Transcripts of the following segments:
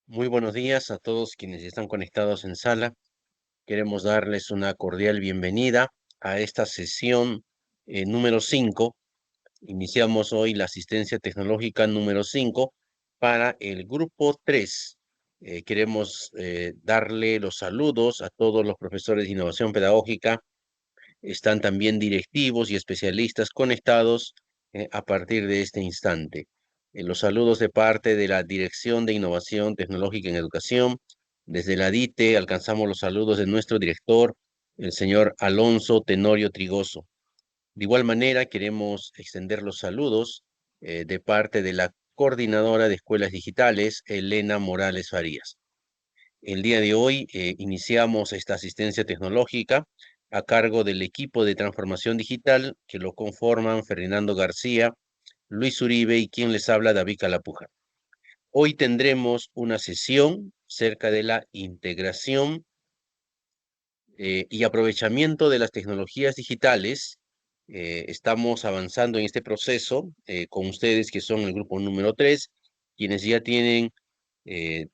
Muy buenos días a todos quienes están conectados en sala. Queremos darles una cordial bienvenida a esta sesión número 5. Iniciamos hoy la asistencia tecnológica número 5 para el grupo 3. Queremos darle los saludos a todos los profesores de innovación pedagógica. Están también directivos y especialistas conectados a partir de este instante. Los saludos de parte de la Dirección de Innovación Tecnológica en Educación. Desde la DITE alcanzamos los saludos de nuestro director, el señor Alonso Tenorio Trigoso. De igual manera, queremos extender los saludos de parte de la coordinadora de escuelas digitales, Elena Morales Farías. El día de hoy iniciamos esta asistencia tecnológica a cargo del equipo de transformación digital que lo conforman Fernando García, Luis Uribe y quien les habla, David Calapuja. Hoy tendremos una sesión cerca de la integración y aprovechamiento de las tecnologías digitales. Estamos avanzando en este proceso con ustedes que son el grupo número 3, quienes ya tienen en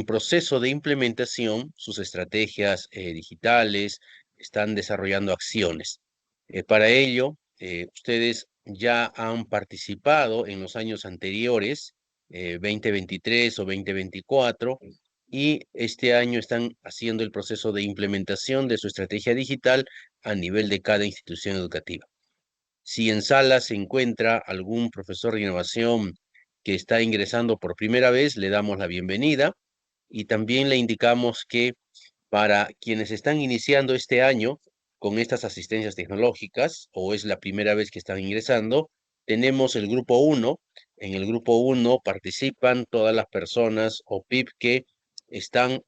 proceso de implementación sus estrategias digitales, están desarrollando acciones. Para ello, ustedes ya han participado en los años anteriores, 2023 o 2024, y este año están haciendo el proceso de implementación de su estrategia digital a nivel de cada institución educativa. Si en sala se encuentra algún profesor de innovación que está ingresando por primera vez, le damos la bienvenida y también le indicamos que para quienes están iniciando este año con estas asistencias tecnológicas o es la primera vez que están ingresando, tenemos el grupo 1. En el grupo 1 participan todas las personas o PIB que están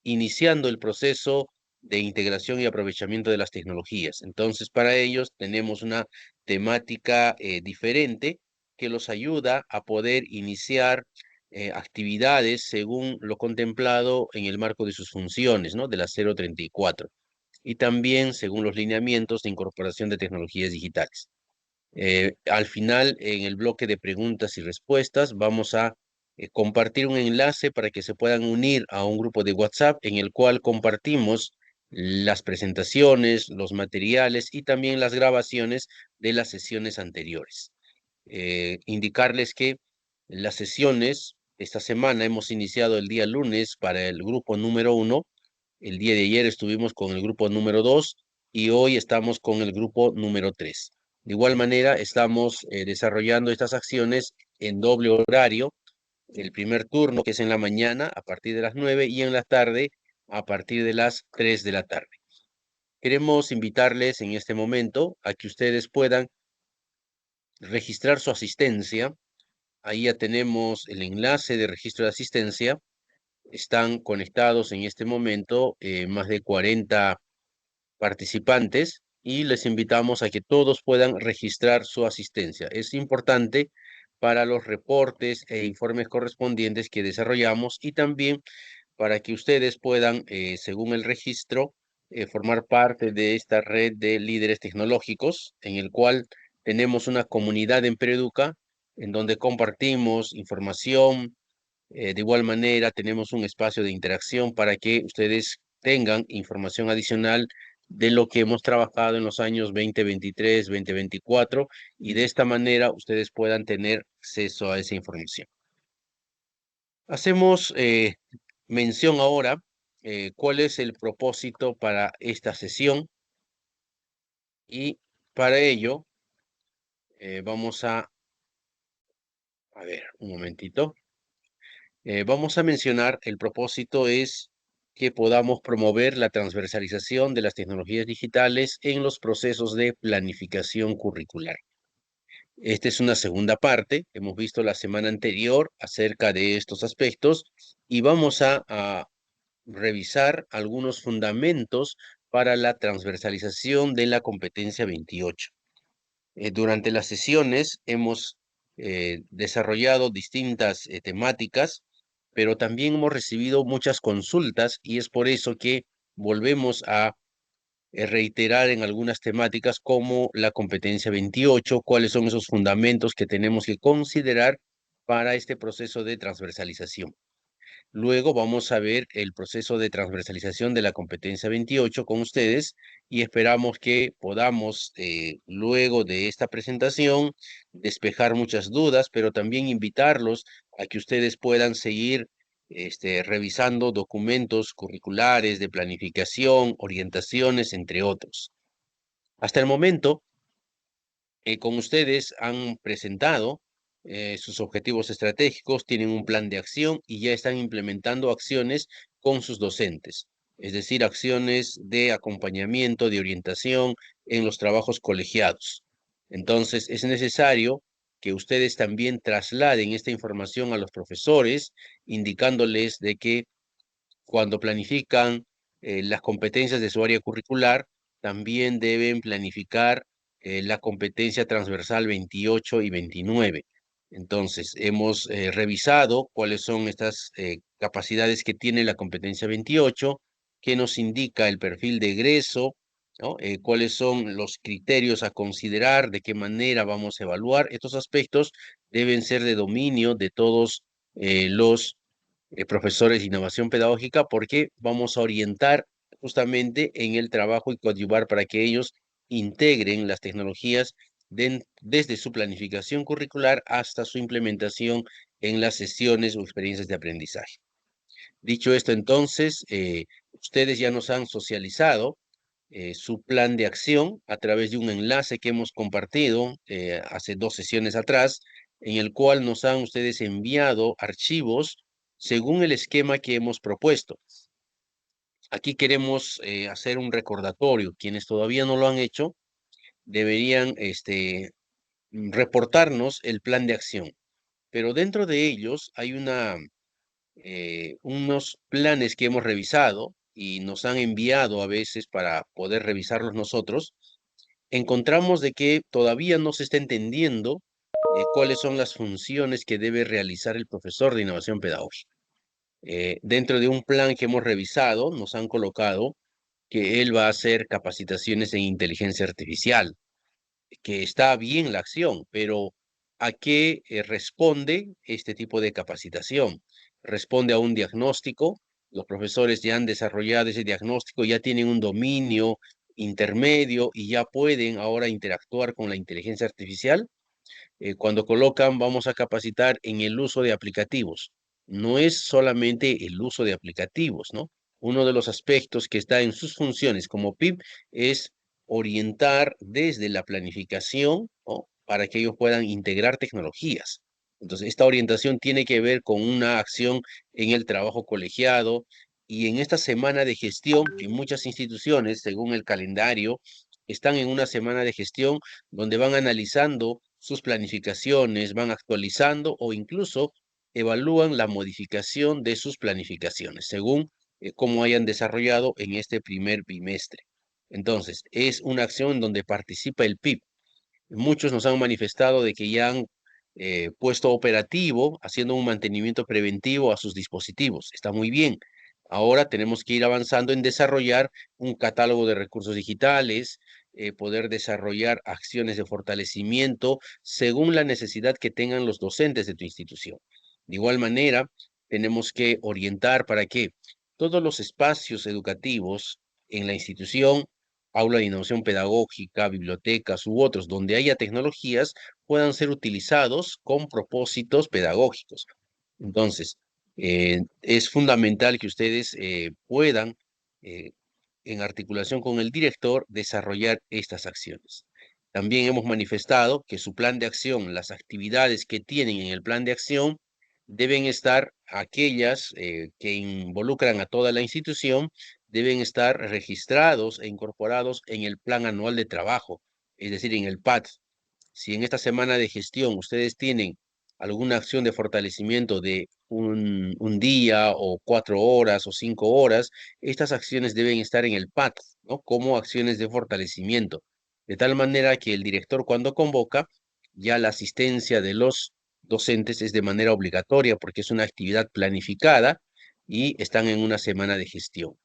iniciando el proceso de integración y aprovechamiento de las tecnologías. Entonces, para ellos tenemos una temática diferente que los ayuda a poder iniciar actividades según lo contemplado en el marco de sus funciones, ¿no? De la 034. Y también según los lineamientos de incorporación de tecnologías digitales. Al final, en el bloque de preguntas y respuestas, vamos a compartir un enlace para que se puedan unir a un grupo de WhatsApp en el cual compartimos las presentaciones, los materiales y también las grabaciones de las sesiones anteriores. Indicarles que las sesiones, esta semana hemos iniciado el día lunes para el grupo número 1, el día de ayer estuvimos con el grupo número 2 y hoy estamos con el grupo número 3. De igual manera, estamos desarrollando estas acciones en doble horario, el primer turno que es en la mañana a partir de las 9 y en la tarde a partir de las 3 de la tarde. Queremos invitarles en este momento a que ustedes puedan registrar su asistencia. Ahí ya tenemos el enlace de registro de asistencia. Están conectados en este momento más de 40 participantes y les invitamos a que todos puedan registrar su asistencia. Es importante para los reportes e informes correspondientes que desarrollamos y también para que ustedes puedan, según el registro, formar parte de esta red de líderes tecnológicos en el cual tenemos una comunidad en Pereduca en donde compartimos información. De igual manera, tenemos un espacio de interacción para que ustedes tengan información adicional de lo que hemos trabajado en los años 2023, 2024, y de esta manera ustedes puedan tener acceso a esa información. Hacemos mención ahora cuál es el propósito para esta sesión y para ello vamos a ver, un momentito. Vamos a mencionar, el propósito es que podamos promover la transversalización de las tecnologías digitales en los procesos de planificación curricular. Esta es una segunda parte, hemos visto la semana anterior acerca de estos aspectos y vamos a revisar algunos fundamentos para la transversalización de la competencia 28. Durante las sesiones hemos desarrollado distintas temáticas, pero también hemos recibido muchas consultas y es por eso que volvemos a reiterar en algunas temáticas como la competencia 28, cuáles son esos fundamentos que tenemos que considerar para este proceso de transversalización. Luego vamos a ver el proceso de transversalización de la competencia 28 con ustedes y esperamos que podamos, luego de esta presentación, despejar muchas dudas, pero también invitarlos a que ustedes puedan seguir revisando documentos curriculares de planificación, orientaciones, entre otros. Hasta el momento, con ustedes han presentado sus objetivos estratégicos, tienen un plan de acción y ya están implementando acciones con sus docentes, es decir, acciones de acompañamiento, de orientación en los trabajos colegiados. Entonces, es necesario que ustedes también trasladen esta información a los profesores, indicándoles de que cuando planifican las competencias de su área curricular, también deben planificar la competencia transversal 28 y 29. Entonces, hemos revisado cuáles son estas capacidades que tiene la competencia 28, qué nos indica el perfil de egreso, ¿no? Cuáles son los criterios a considerar, de qué manera vamos a evaluar. Estos aspectos deben ser de dominio de todos los profesores de innovación pedagógica, porque vamos a orientar justamente en el trabajo y coadyuvar para que ellos integren las tecnologías desde su planificación curricular hasta su implementación en las sesiones o experiencias de aprendizaje. Dicho esto, entonces, ustedes ya nos han socializado su plan de acción a través de un enlace que hemos compartido hace 2 sesiones atrás, en el cual nos han ustedes enviado archivos según el esquema que hemos propuesto. Aquí queremos hacer un recordatorio. Quienes todavía no lo han hecho, deberían reportarnos el plan de acción. Pero dentro de ellos hay unos planes que hemos revisado y nos han enviado a veces para poder revisarlos nosotros. Encontramos de que todavía no se está entendiendo cuáles son las funciones que debe realizar el profesor de innovación pedagógica. Dentro de un plan que hemos revisado, nos han colocado que él va a hacer capacitaciones en inteligencia artificial, que está bien la acción, pero ¿a qué responde este tipo de capacitación? Responde a un diagnóstico. Los profesores ya han desarrollado ese diagnóstico, ya tienen un dominio intermedio y ya pueden ahora interactuar con la inteligencia artificial. Cuando colocan, vamos a capacitar en el uso de aplicativos. No es solamente el uso de aplicativos, ¿no? Uno de los aspectos que está en sus funciones como PIB es orientar desde la planificación, ¿no? Para que ellos puedan integrar tecnologías. Entonces, esta orientación tiene que ver con una acción en el trabajo colegiado y en esta semana de gestión, que muchas instituciones, según el calendario, están en una semana de gestión donde van analizando sus planificaciones, van actualizando o incluso evalúan la modificación de sus planificaciones según cómo hayan desarrollado en este primer bimestre. Entonces, es una acción donde participa el PIB. Muchos nos han manifestado de que ya han puesto operativo, haciendo un mantenimiento preventivo a sus dispositivos. Está muy bien. Ahora tenemos que ir avanzando en desarrollar un catálogo de recursos digitales, poder desarrollar acciones de fortalecimiento según la necesidad que tengan los docentes de tu institución. De igual manera, tenemos que orientar para que todos los espacios educativos en la institución, aula de innovación pedagógica, bibliotecas u otros, donde haya tecnologías, puedan ser utilizados con propósitos pedagógicos. Entonces, es fundamental que ustedes puedan, eh, en articulación con el director, desarrollar estas acciones. También hemos manifestado que su plan de acción, las actividades que tienen en el plan de acción, deben estar aquellas que involucran a toda la institución, deben estar registrados e incorporados en el plan anual de trabajo, es decir, en el PAT. Si en esta semana de gestión ustedes tienen alguna acción de fortalecimiento de un día o 4 horas o 5 horas, estas acciones deben estar en el PAT, ¿no? Como acciones de fortalecimiento, de tal manera que el director cuando convoca, ya la asistencia de los docentes es de manera obligatoria porque es una actividad planificada y están en una semana de gestión.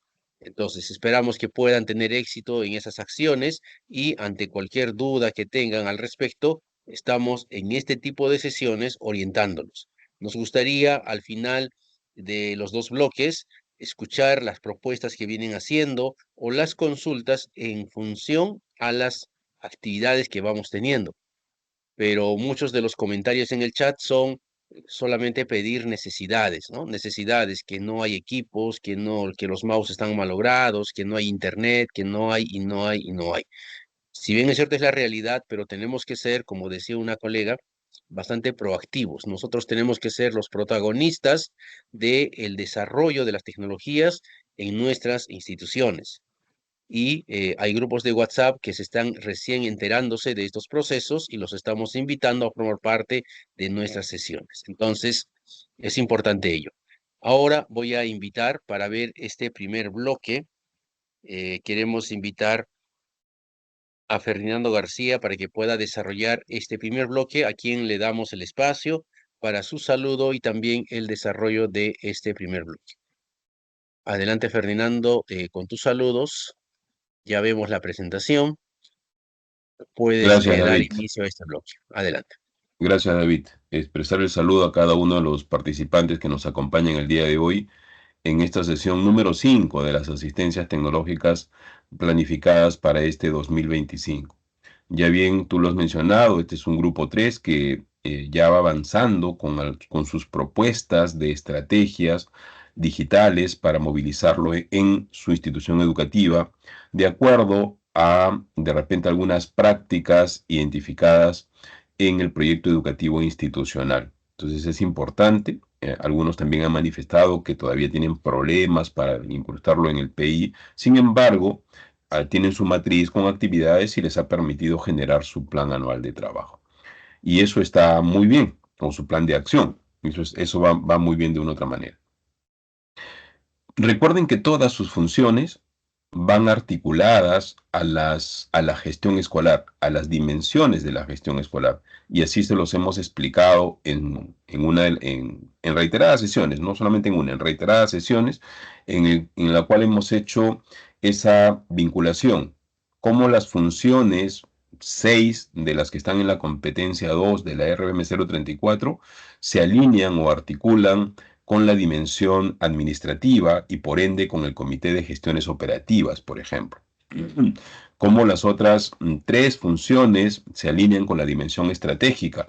Entonces, esperamos que puedan tener éxito en esas acciones y ante cualquier duda que tengan al respecto, estamos en este tipo de sesiones orientándolos. Nos gustaría al final de los dos bloques escuchar las propuestas que vienen haciendo o las consultas en función a las actividades que vamos teniendo. Pero muchos de los comentarios en el chat son solamente pedir necesidades, ¿no? Necesidades, que no hay equipos, que los mouse están malogrados, que no hay internet, que no hay y no hay y no hay. Si bien es cierto, es la realidad, pero tenemos que ser, como decía una colega, bastante proactivos. Nosotros tenemos que ser los protagonistas del desarrollo de las tecnologías en nuestras instituciones. Y hay grupos de WhatsApp que se están recién enterándose de estos procesos y los estamos invitando a formar parte de nuestras sesiones. Entonces, es importante ello. Ahora voy a invitar para ver este primer bloque. Queremos invitar a Fernando García para que pueda desarrollar este primer bloque, a quien le damos el espacio para su saludo y también el desarrollo de este primer bloque. Adelante, Fernando, con tus saludos. Ya vemos la presentación. Puedes Gracias, dar David. inicio a este bloque. Adelante. Gracias, David. Expresar el saludo a cada uno de los participantes que nos acompañan el día de hoy en esta sesión número 5 de las asistencias tecnológicas planificadas para este 2025. Ya bien, tú lo has mencionado, este es un grupo 3 que ya va avanzando con sus propuestas de estrategias digitales para movilizarlo en su institución educativa, de acuerdo a, de repente, algunas prácticas identificadas en el proyecto educativo institucional. Entonces es importante. Algunos también han manifestado que todavía tienen problemas para incrustarlo en el PI. Sin embargo, tienen su matriz con actividades y les ha permitido generar su plan anual de trabajo. Y eso está muy bien, con su plan de acción. Eso va muy bien de una otra manera. Recuerden que todas sus funciones van articuladas a la gestión escolar, a las dimensiones de la gestión escolar. Y así se los hemos explicado en reiteradas sesiones, no solamente en una, en reiteradas sesiones, en la cual hemos hecho esa vinculación, cómo las funciones 6 de las que están en la competencia 2 de la RBM 034 se alinean o articulan con la dimensión administrativa y por ende con el Comité de Gestiones Operativas, por ejemplo. Como las otras 3 funciones se alinean con la dimensión estratégica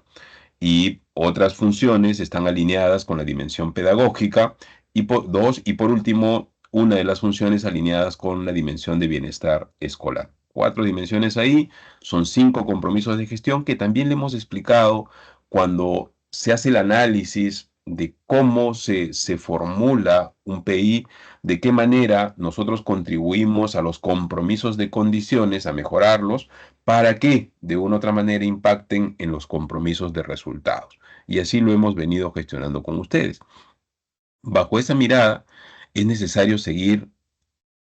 y otras funciones están alineadas con la dimensión pedagógica y por último, una de las funciones alineadas con la dimensión de bienestar escolar. 4 dimensiones ahí, son 5 compromisos de gestión que también le hemos explicado cuando se hace el análisis de cómo se formula un PI, de qué manera nosotros contribuimos a los compromisos de condiciones, a mejorarlos, para que de una u otra manera impacten en los compromisos de resultados. Y así lo hemos venido gestionando con ustedes. Bajo esa mirada, es necesario seguir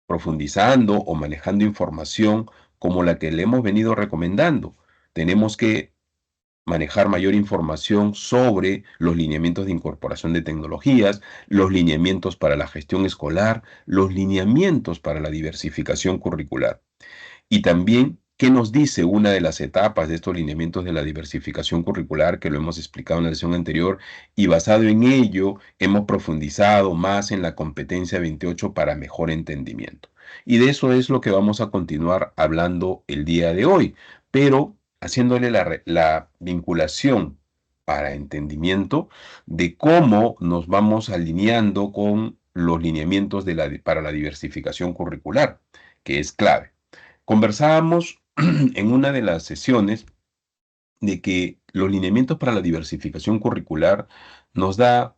profundizando o manejando información como la que le hemos venido recomendando. Tenemos que manejar mayor información sobre los lineamientos de incorporación de tecnologías, los lineamientos para la gestión escolar, los lineamientos para la diversificación curricular. Y también, ¿qué nos dice una de las etapas de estos lineamientos de la diversificación curricular que lo hemos explicado en la sesión anterior? Y basado en ello, hemos profundizado más en la competencia 28 para mejor entendimiento. Y de eso es lo que vamos a continuar hablando el día de hoy, pero haciéndole la vinculación para entendimiento de cómo nos vamos alineando con los lineamientos para la diversificación curricular, que es clave. Conversábamos en una de las sesiones de que los lineamientos para la diversificación curricular nos da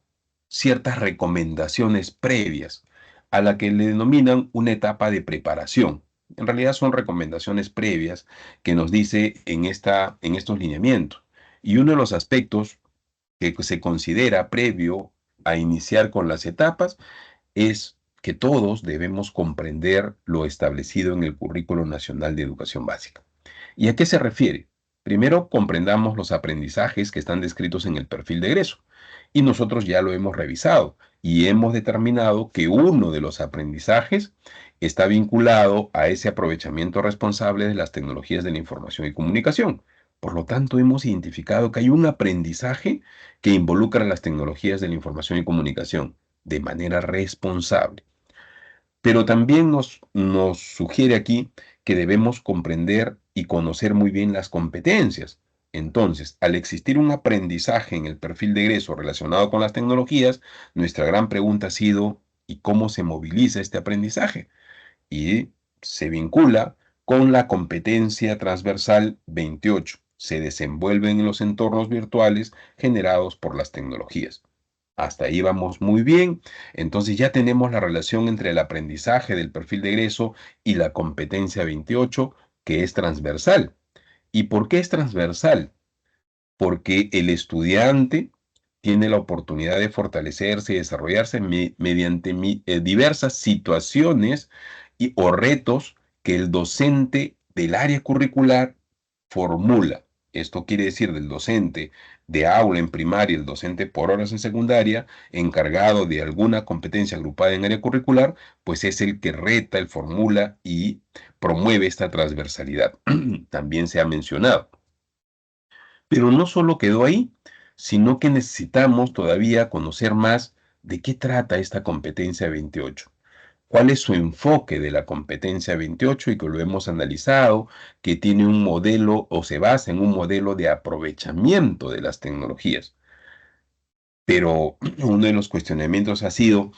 ciertas recomendaciones previas a la que le denominan una etapa de preparación. En realidad son recomendaciones previas que nos dice en estos lineamientos. Y uno de los aspectos que se considera previo a iniciar con las etapas es que todos debemos comprender lo establecido en el Currículo Nacional de Educación Básica. ¿Y a qué se refiere? Primero, comprendamos los aprendizajes que están descritos en el perfil de egreso. Y nosotros ya lo hemos revisado y hemos determinado que uno de los aprendizajes está vinculado a ese aprovechamiento responsable de las tecnologías de la información y comunicación. Por lo tanto, hemos identificado que hay un aprendizaje que involucra las tecnologías de la información y comunicación de manera responsable. Pero también nos sugiere aquí que debemos comprender y conocer muy bien las competencias. Entonces, al existir un aprendizaje en el perfil de egreso relacionado con las tecnologías, nuestra gran pregunta ha sido, ¿y cómo se moviliza este aprendizaje? Y se vincula con la competencia transversal 28. Se desenvuelven en los entornos virtuales generados por las tecnologías. Hasta ahí vamos muy bien. Entonces ya tenemos la relación entre el aprendizaje del perfil de egreso y la competencia 28, que es transversal. ¿Y por qué es transversal? Porque el estudiante tiene la oportunidad de fortalecerse y desarrollarse mediante diversas situaciones o retos que el docente del área curricular formula. Esto quiere decir del docente de aula en primaria, el docente por horas en secundaria, encargado de alguna competencia agrupada en área curricular, pues es el que reta, el formula y promueve esta transversalidad. También se ha mencionado. Pero no solo quedó ahí, sino que necesitamos todavía conocer más de qué trata esta competencia 28. ¿Cuál es su enfoque de la competencia 28? Y que lo hemos analizado, que tiene un modelo o se basa en un modelo de aprovechamiento de las tecnologías. Pero uno de los cuestionamientos ha sido,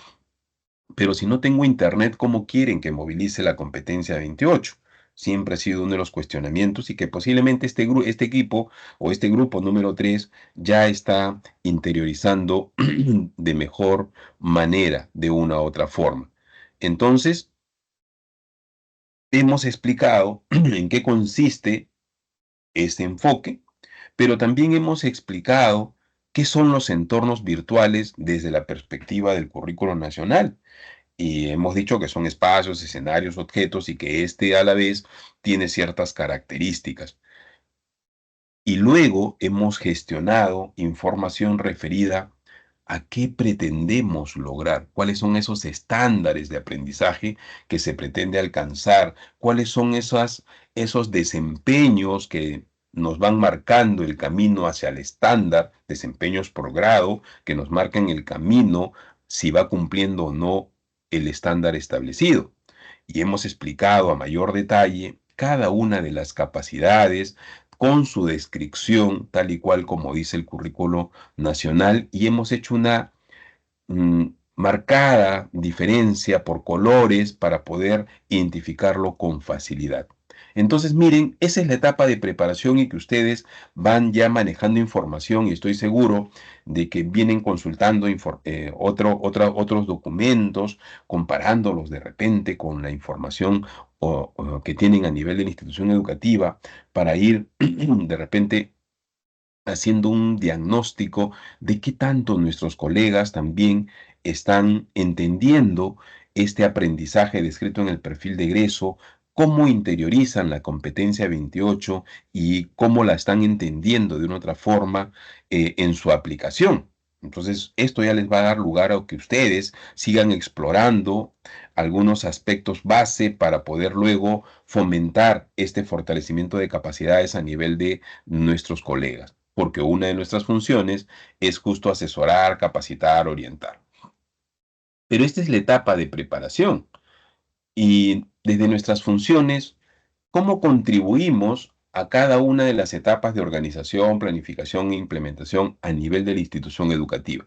pero si no tengo internet, ¿cómo quieren que movilice la competencia 28? Siempre ha sido uno de los cuestionamientos y que posiblemente este equipo o este grupo número 3 ya está interiorizando de mejor manera, de una u otra forma. Entonces, hemos explicado en qué consiste este enfoque, pero también hemos explicado qué son los entornos virtuales desde la perspectiva del currículo nacional. Y hemos dicho que son espacios, escenarios, objetos y que este a la vez tiene ciertas características. Y luego hemos gestionado información referida a qué pretendemos lograr, cuáles son esos estándares de aprendizaje que se pretende alcanzar, cuáles son esos desempeños que nos van marcando el camino hacia el estándar, desempeños por grado, que nos marcan el camino si va cumpliendo o no el estándar establecido. Y hemos explicado a mayor detalle cada una de las capacidades, con su descripción, tal y cual como dice el currículo nacional, y hemos hecho una mm, marcada diferencia por colores para poder identificarlo con facilidad. Entonces, miren, esa es la etapa de preparación y que ustedes van ya manejando información y estoy seguro de que vienen consultando otros documentos, comparándolos de repente con la información que tienen a nivel de la institución educativa para ir de repente haciendo un diagnóstico de qué tanto nuestros colegas también están entendiendo este aprendizaje descrito en el perfil de egreso, cómo interiorizan la competencia 28 y cómo la están entendiendo de una otra forma en su aplicación. Entonces, esto ya les va a dar lugar a que ustedes sigan explorando algunos aspectos base para poder luego fomentar este fortalecimiento de capacidades a nivel de nuestros colegas, porque una de nuestras funciones es justo asesorar, capacitar, orientar. Pero esta es la etapa de preparación y desde nuestras funciones, ¿cómo contribuimos a cada una de las etapas de organización, planificación e implementación a nivel de la institución educativa?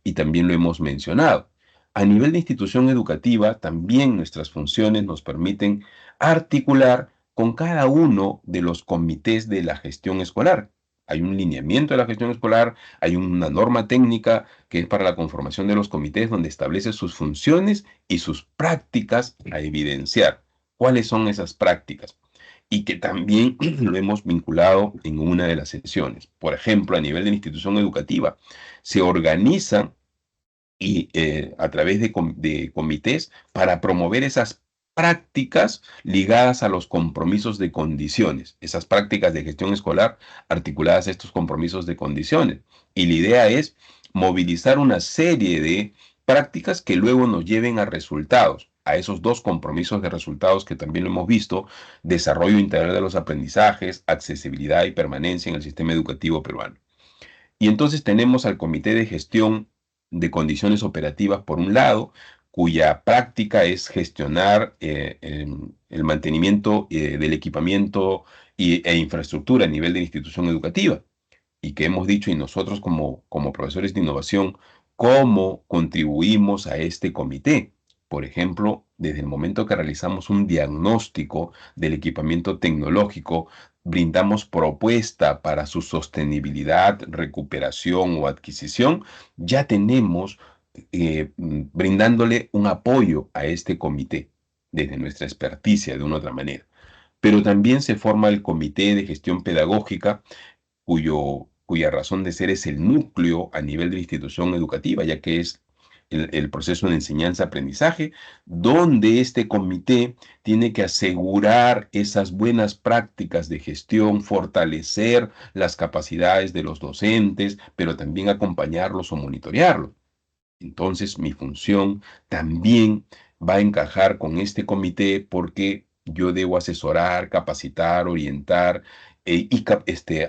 Y también lo hemos mencionado. A nivel de institución educativa, también nuestras funciones nos permiten articular con cada uno de los comités de la gestión escolar. Hay un lineamiento de la gestión escolar, hay una norma técnica que es para la conformación de los comités donde establece sus funciones y sus prácticas a evidenciar. ¿Cuáles son esas prácticas? Y que también lo hemos vinculado en una de las sesiones. Por ejemplo, a nivel de la institución educativa, se organiza y a través de comités para promover esas prácticas ligadas a los compromisos de condiciones, esas prácticas de gestión escolar articuladas a estos compromisos de condiciones. Y la idea es movilizar una serie de prácticas que luego nos lleven a resultados. a esos dos compromisos de resultados que también lo hemos visto: desarrollo integral de los aprendizajes, accesibilidad y permanencia en el sistema educativo peruano. Y entonces tenemos al Comité de Gestión de Condiciones Operativas, por un lado, cuya práctica es gestionar el mantenimiento del equipamiento e infraestructura a nivel de la institución educativa. Y que hemos dicho, y nosotros como profesores de innovación, cómo contribuimos a este comité. Por ejemplo, desde el momento que realizamos un diagnóstico del equipamiento tecnológico, brindamos propuesta para su sostenibilidad, recuperación o adquisición, ya tenemos brindándole un apoyo a este comité desde nuestra experticia de una u otra manera. Pero también se forma el Comité de Gestión Pedagógica, cuya razón de ser es el núcleo a nivel de la institución educativa, ya que es el proceso de enseñanza-aprendizaje, donde este comité tiene que asegurar esas buenas prácticas de gestión, fortalecer las capacidades de los docentes, pero también acompañarlos o monitorearlos. Entonces, mi función también va a encajar con este comité, porque yo debo asesorar, capacitar, orientar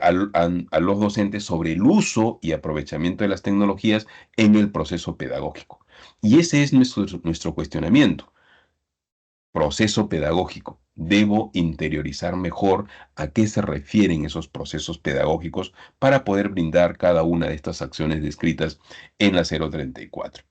a los docentes sobre el uso y aprovechamiento de las tecnologías en el proceso pedagógico. Y ese es nuestro cuestionamiento. Proceso pedagógico. Debo interiorizar mejor a qué se refieren esos procesos pedagógicos para poder brindar cada una de estas acciones descritas en la 034.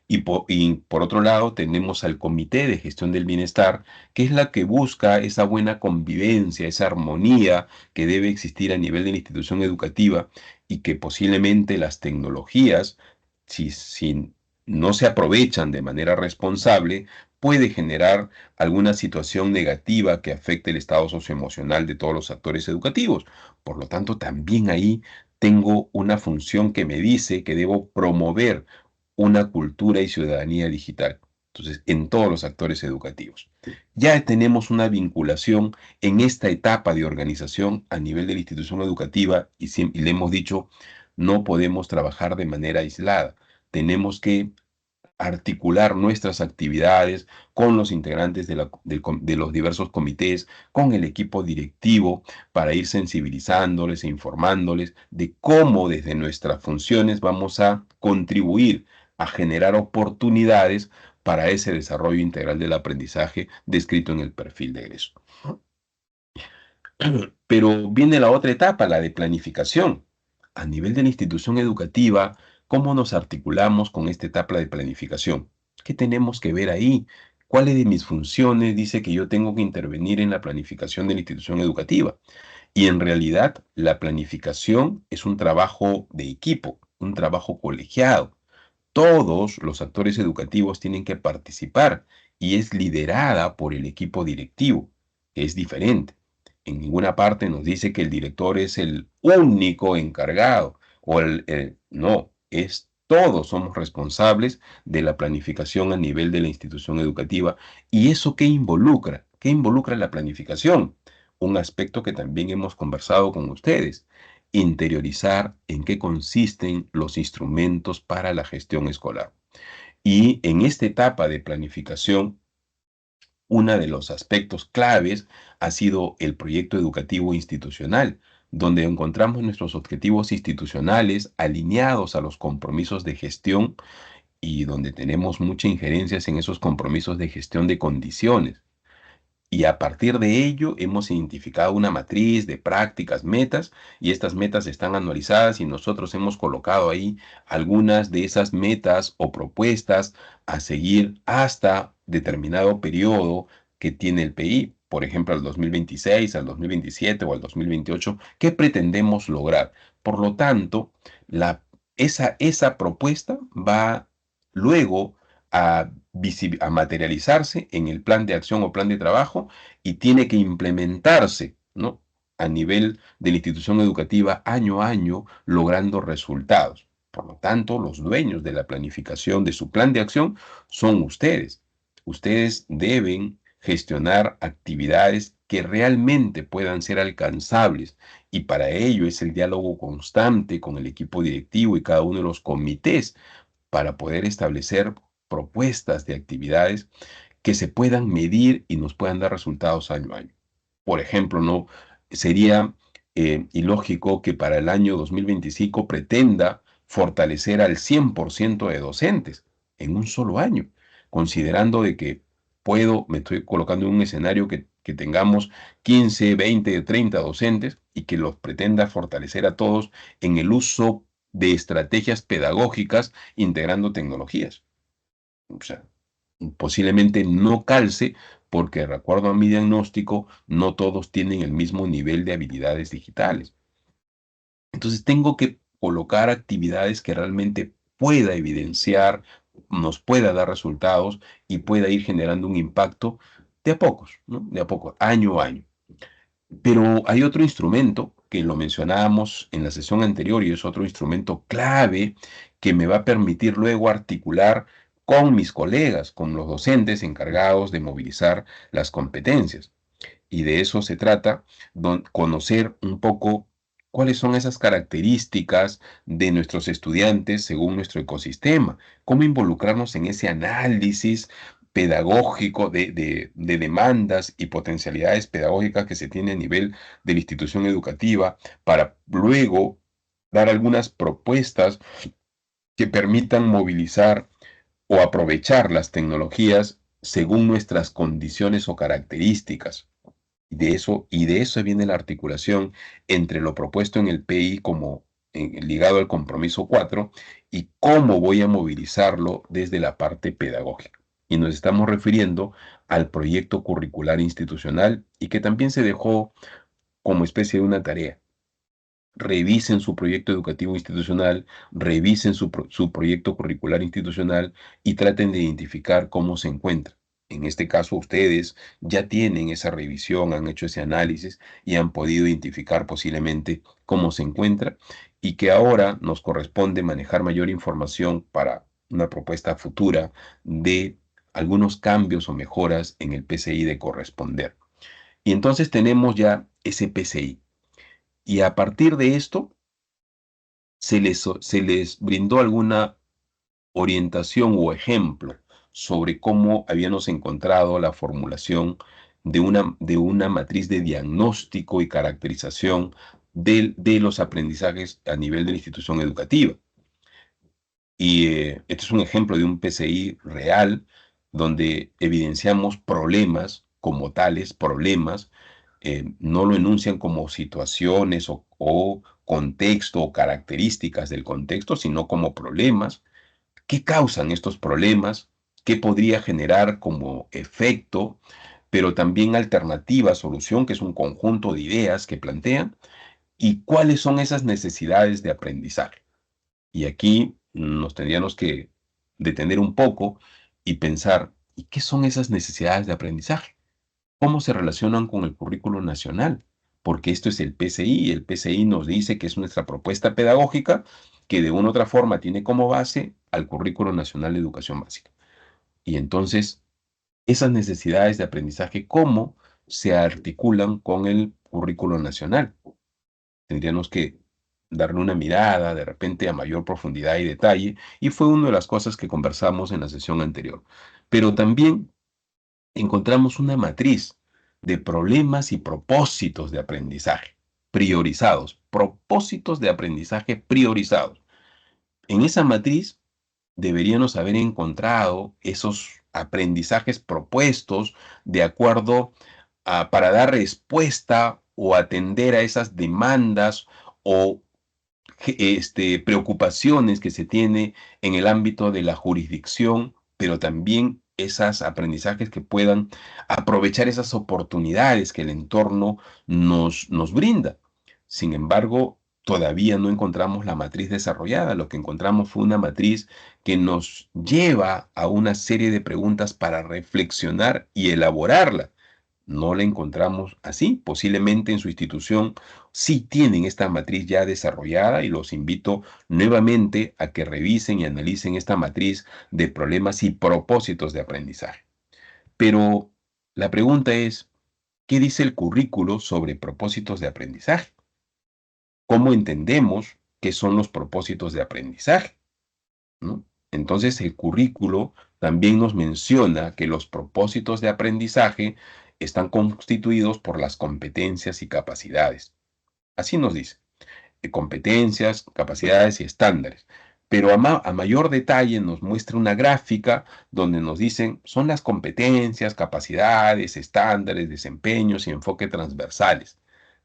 Y por otro lado, tenemos al Comité de Gestión del Bienestar, que es la que busca esa buena convivencia, esa armonía que debe existir a nivel de la institución educativa, y que posiblemente las tecnologías, si no se aprovechan de manera responsable, puede generar alguna situación negativa que afecte el estado socioemocional de todos los actores educativos. Por lo tanto, también ahí tengo una función que me dice que debo promover una cultura y ciudadanía digital. Entonces, en todos los actores educativos. Ya tenemos una vinculación en esta etapa de organización a nivel de la institución educativa, y le hemos dicho, no podemos trabajar de manera aislada. Tenemos que articular nuestras actividades con los integrantes de los diversos comités, con el equipo directivo, para ir sensibilizándoles e informándoles de cómo desde nuestras funciones vamos a contribuir a generar oportunidades para ese desarrollo integral del aprendizaje descrito en el perfil de egreso. Pero viene la otra etapa, la de planificación. A nivel de la institución educativa, ¿cómo nos articulamos con esta etapa de planificación? ¿Qué tenemos que ver ahí? ¿Cuáles de mis funciones dice que yo tengo que intervenir en la planificación de la institución educativa? Y en realidad, la planificación es un trabajo de equipo, un trabajo colegiado. Todos los actores educativos tienen que participar, y es liderada por el equipo directivo, que es diferente. En ninguna parte nos dice que el director es el único encargado, no, todos somos responsables de la planificación a nivel de la institución educativa. ¿Y eso qué involucra? ¿Qué involucra la planificación? Un aspecto que también hemos conversado con ustedes: interiorizar en qué consisten los instrumentos para la gestión escolar. Y en esta etapa de planificación, uno de los aspectos claves ha sido el proyecto educativo institucional, donde encontramos nuestros objetivos institucionales alineados a los compromisos de gestión, y donde tenemos muchas injerencias en esos compromisos de gestión de condiciones. Y a partir de ello hemos identificado una matriz de prácticas, metas, y estas metas están anualizadas, y nosotros hemos colocado ahí algunas de esas metas o propuestas a seguir hasta determinado periodo que tiene el PI, por ejemplo, al 2026, al 2027 o al 2028, ¿qué pretendemos lograr? Por lo tanto, esa propuesta va luego a materializarse en el plan de acción o plan de trabajo, y tiene que implementarse, ¿no?, a nivel de la institución educativa año a año, logrando resultados. Por lo tanto, los dueños de la planificación de su plan de acción son ustedes. Ustedes deben gestionar actividades que realmente puedan ser alcanzables, y para ello es el diálogo constante con el equipo directivo y cada uno de los comités, para poder establecer propuestas de actividades que se puedan medir y nos puedan dar resultados año a año. Por ejemplo, no sería ilógico que para el año 2025 pretenda fortalecer al 100% de docentes en un solo año, considerando de que me estoy colocando en un escenario que tengamos 15, 20, 30 docentes y que los pretenda fortalecer a todos en el uso de estrategias pedagógicas integrando tecnologías. O sea, posiblemente no calce porque, de acuerdo a mi diagnóstico, no todos tienen el mismo nivel de habilidades digitales. Entonces tengo que colocar actividades que realmente pueda evidenciar, nos pueda dar resultados y pueda ir generando un impacto de a pocos, ¿no? De a poco, año a año. Pero hay otro instrumento que lo mencionábamos en la sesión anterior y es otro instrumento clave que me va a permitir luego articular con mis colegas, con los docentes encargados de movilizar las competencias. Y de eso se trata, conocer un poco cuáles son esas características de nuestros estudiantes según nuestro ecosistema, cómo involucrarnos en ese análisis pedagógico de demandas y potencialidades pedagógicas que se tiene a nivel de la institución educativa para luego dar algunas propuestas que permitan movilizar o aprovechar las tecnologías según nuestras condiciones o características. Y de eso viene la articulación entre lo propuesto en el PI como ligado al compromiso 4 y cómo voy a movilizarlo desde la parte pedagógica. Y nos estamos refiriendo al proyecto curricular institucional y que también se dejó como especie de una tarea. Revisen su proyecto educativo institucional, revisen su proyecto curricular institucional y traten de identificar cómo se encuentra. En este caso, ustedes ya tienen esa revisión, han hecho ese análisis y han podido identificar posiblemente cómo se encuentra y que ahora nos corresponde manejar mayor información para una propuesta futura de algunos cambios o mejoras en el PCI de corresponder. Y entonces tenemos ya ese PCI. Y a partir de esto, se les brindó alguna orientación o ejemplo sobre cómo habíamos encontrado la formulación de una matriz de diagnóstico y caracterización de los aprendizajes a nivel de la institución educativa. Y este es un ejemplo de un PCI real donde evidenciamos problemas como tales, problemas, no lo enuncian como situaciones o contexto o características del contexto, sino como problemas. ¿Qué causan estos problemas? ¿Qué podría generar como efecto? Pero también alternativa, solución, que es un conjunto de ideas que plantean. ¿Y cuáles son esas necesidades de aprendizaje? Y aquí nos tendríamos que detener un poco y pensar, ¿y qué son esas necesidades de aprendizaje? ¿Cómo se relacionan con el currículo nacional? Porque esto es el PCI y el PCI nos dice que es nuestra propuesta pedagógica que de una u otra forma tiene como base al currículo nacional de educación básica. Y entonces, esas necesidades de aprendizaje, ¿cómo se articulan con el currículo nacional? Tendríamos que darle una mirada de repente a mayor profundidad y detalle, y fue una de las cosas que conversamos en la sesión anterior. Pero también encontramos una matriz de problemas y propósitos de aprendizaje priorizados, propósitos de aprendizaje priorizados. En esa matriz deberíamos haber encontrado esos aprendizajes propuestos de acuerdo para dar respuesta o atender a esas demandas o preocupaciones que se tiene en el ámbito de la jurisdicción, pero también esos aprendizajes que puedan aprovechar esas oportunidades que el entorno nos brinda. Sin embargo, todavía no encontramos la matriz desarrollada. Lo que encontramos fue una matriz que nos lleva a una serie de preguntas para reflexionar y elaborarla. No la encontramos así. Posiblemente en su institución sí tienen esta matriz ya desarrollada y los invito nuevamente a que revisen y analicen esta matriz de problemas y propósitos de aprendizaje. Pero la pregunta es, ¿qué dice el currículo sobre propósitos de aprendizaje? ¿Cómo entendemos qué son los propósitos de aprendizaje? ¿No? Entonces el currículo también nos menciona que los propósitos de aprendizaje están constituidos por las competencias y capacidades. Así nos dice, competencias, capacidades y estándares. Pero a mayor detalle nos muestra una gráfica donde nos dicen son las competencias, capacidades, estándares, desempeños y enfoque transversales.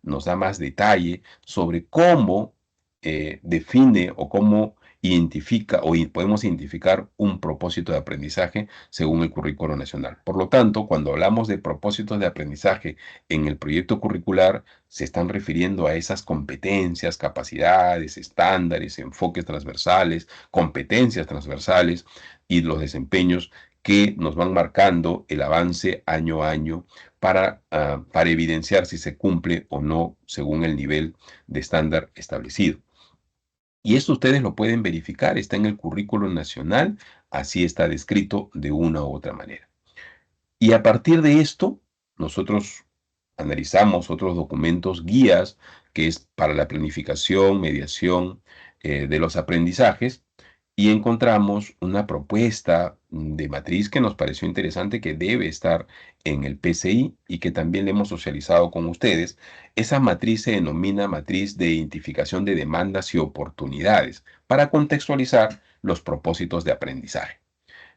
Nos da más detalle sobre cómo define o cómo identifica o podemos identificar un propósito de aprendizaje según el currículo nacional. Por lo tanto, cuando hablamos de propósitos de aprendizaje en el proyecto curricular, se están refiriendo a esas competencias, capacidades, estándares, enfoques transversales, competencias transversales y los desempeños que nos van marcando el avance año a año para evidenciar si se cumple o no según el nivel de estándar establecido. Y esto ustedes lo pueden verificar, está en el currículo nacional, así está descrito de una u otra manera. Y a partir de esto, nosotros analizamos otros documentos, guías, que es para la planificación, mediación de los aprendizajes, y encontramos una propuesta de matriz que nos pareció interesante, que debe estar en el PCI y que también le hemos socializado con ustedes. Esa matriz se denomina matriz de identificación de demandas y oportunidades para contextualizar los propósitos de aprendizaje.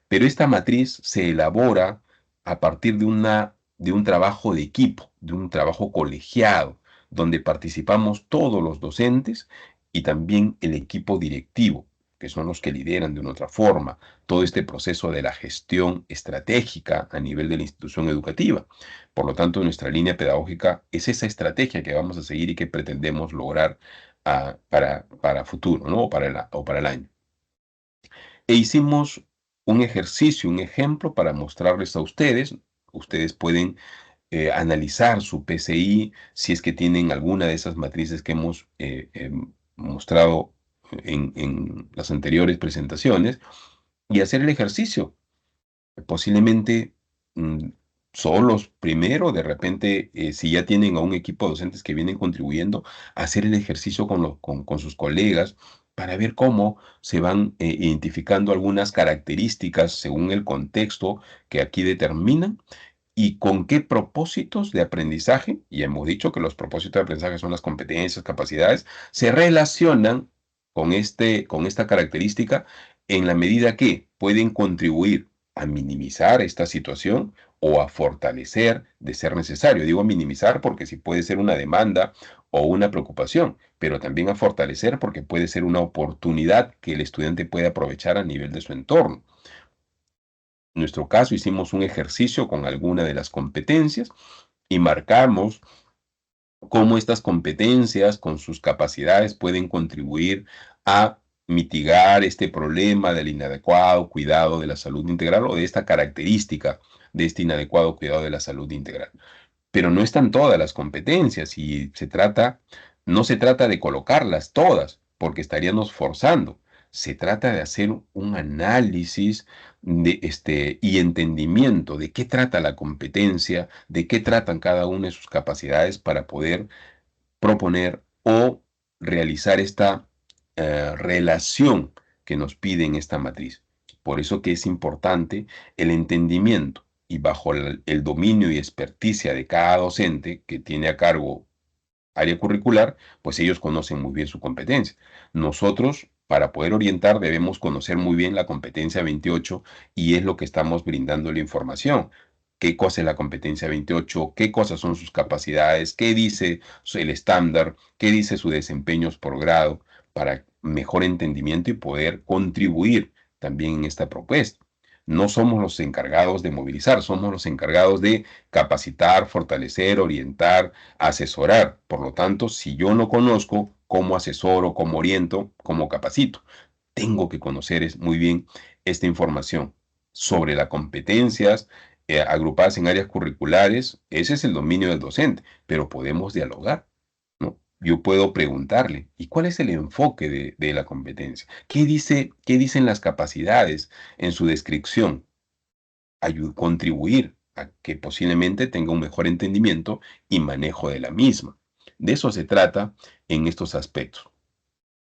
Pero esta matriz se elabora a partir de un trabajo de equipo, de un trabajo colegiado, donde participamos todos los docentes y también el equipo directivo, que son los que lideran de una otra forma todo este proceso de la gestión estratégica a nivel de la institución educativa. Por lo tanto, nuestra línea pedagógica es esa estrategia que vamos a seguir y que pretendemos lograr para futuro, ¿no? O para el año. E hicimos un ejercicio, un ejemplo para mostrarles a ustedes. Ustedes pueden analizar su PCI si es que tienen alguna de esas matrices que hemos mostrado en las anteriores presentaciones y hacer el ejercicio. Posiblemente mm, solos primero, de repente, si ya tienen a un equipo de docentes que vienen contribuyendo, hacer el ejercicio con sus colegas para ver cómo se van identificando algunas características según el contexto que aquí determinan y con qué propósitos de aprendizaje, y hemos dicho que los propósitos de aprendizaje son las competencias, capacidades, se relacionan con esta característica en la medida que pueden contribuir a minimizar esta situación o a fortalecer de ser necesario. Digo minimizar porque sí puede ser una demanda o una preocupación, pero también a fortalecer porque puede ser una oportunidad que el estudiante puede aprovechar a nivel de su entorno. En nuestro caso hicimos un ejercicio con alguna de las competencias y marcamos cómo estas competencias con sus capacidades pueden contribuir a mitigar este problema del inadecuado cuidado de la salud integral o de esta característica de este inadecuado cuidado de la salud integral. Pero no están todas las competencias y no se trata de colocarlas todas, porque estaríamos forzando. Se trata de hacer un análisis y entendimiento de qué trata la competencia, de qué tratan cada una de sus capacidades para poder proponer o realizar esta relación que nos pide en esta matriz. Por eso que es importante el entendimiento y bajo el dominio y experticia de cada docente que tiene a cargo área curricular, pues ellos conocen muy bien su competencia. Nosotros, para poder orientar, debemos conocer muy bien la competencia 28 y es lo que estamos brindando la información. ¿Qué cosa es la competencia 28? ¿Qué cosas son sus capacidades? ¿Qué dice el estándar? ¿Qué dice su desempeños por grado? Para mejor entendimiento y poder contribuir también en esta propuesta. No somos los encargados de movilizar, somos los encargados de capacitar, fortalecer, orientar, asesorar. Por lo tanto, si yo no conozco cómo asesoro, cómo oriento, cómo capacito, tengo que conocer muy bien esta información sobre las competencias agrupadas en áreas curriculares. Ese es el dominio del docente, pero podemos dialogar, ¿no? Yo puedo preguntarle, ¿y cuál es el enfoque de la competencia? ¿Qué dicen las capacidades en su descripción? Contribuir a que posiblemente tenga un mejor entendimiento y manejo de la misma. De eso se trata en estos aspectos.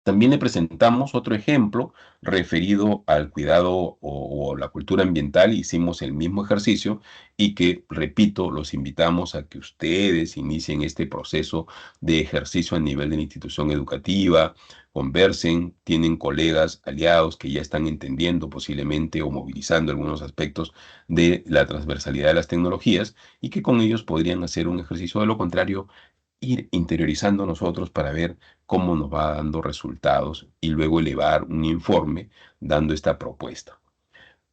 También le presentamos otro ejemplo referido al cuidado o la cultura ambiental. Hicimos el mismo ejercicio y que, repito, los invitamos a que ustedes inicien este proceso de ejercicio a nivel de la institución educativa, conversen, tienen colegas, aliados que ya están entendiendo posiblemente o movilizando algunos aspectos de la transversalidad de las tecnologías y que con ellos podrían hacer un ejercicio. De lo contrario, ir interiorizando nosotros para ver cómo nos va dando resultados y luego elevar un informe dando esta propuesta.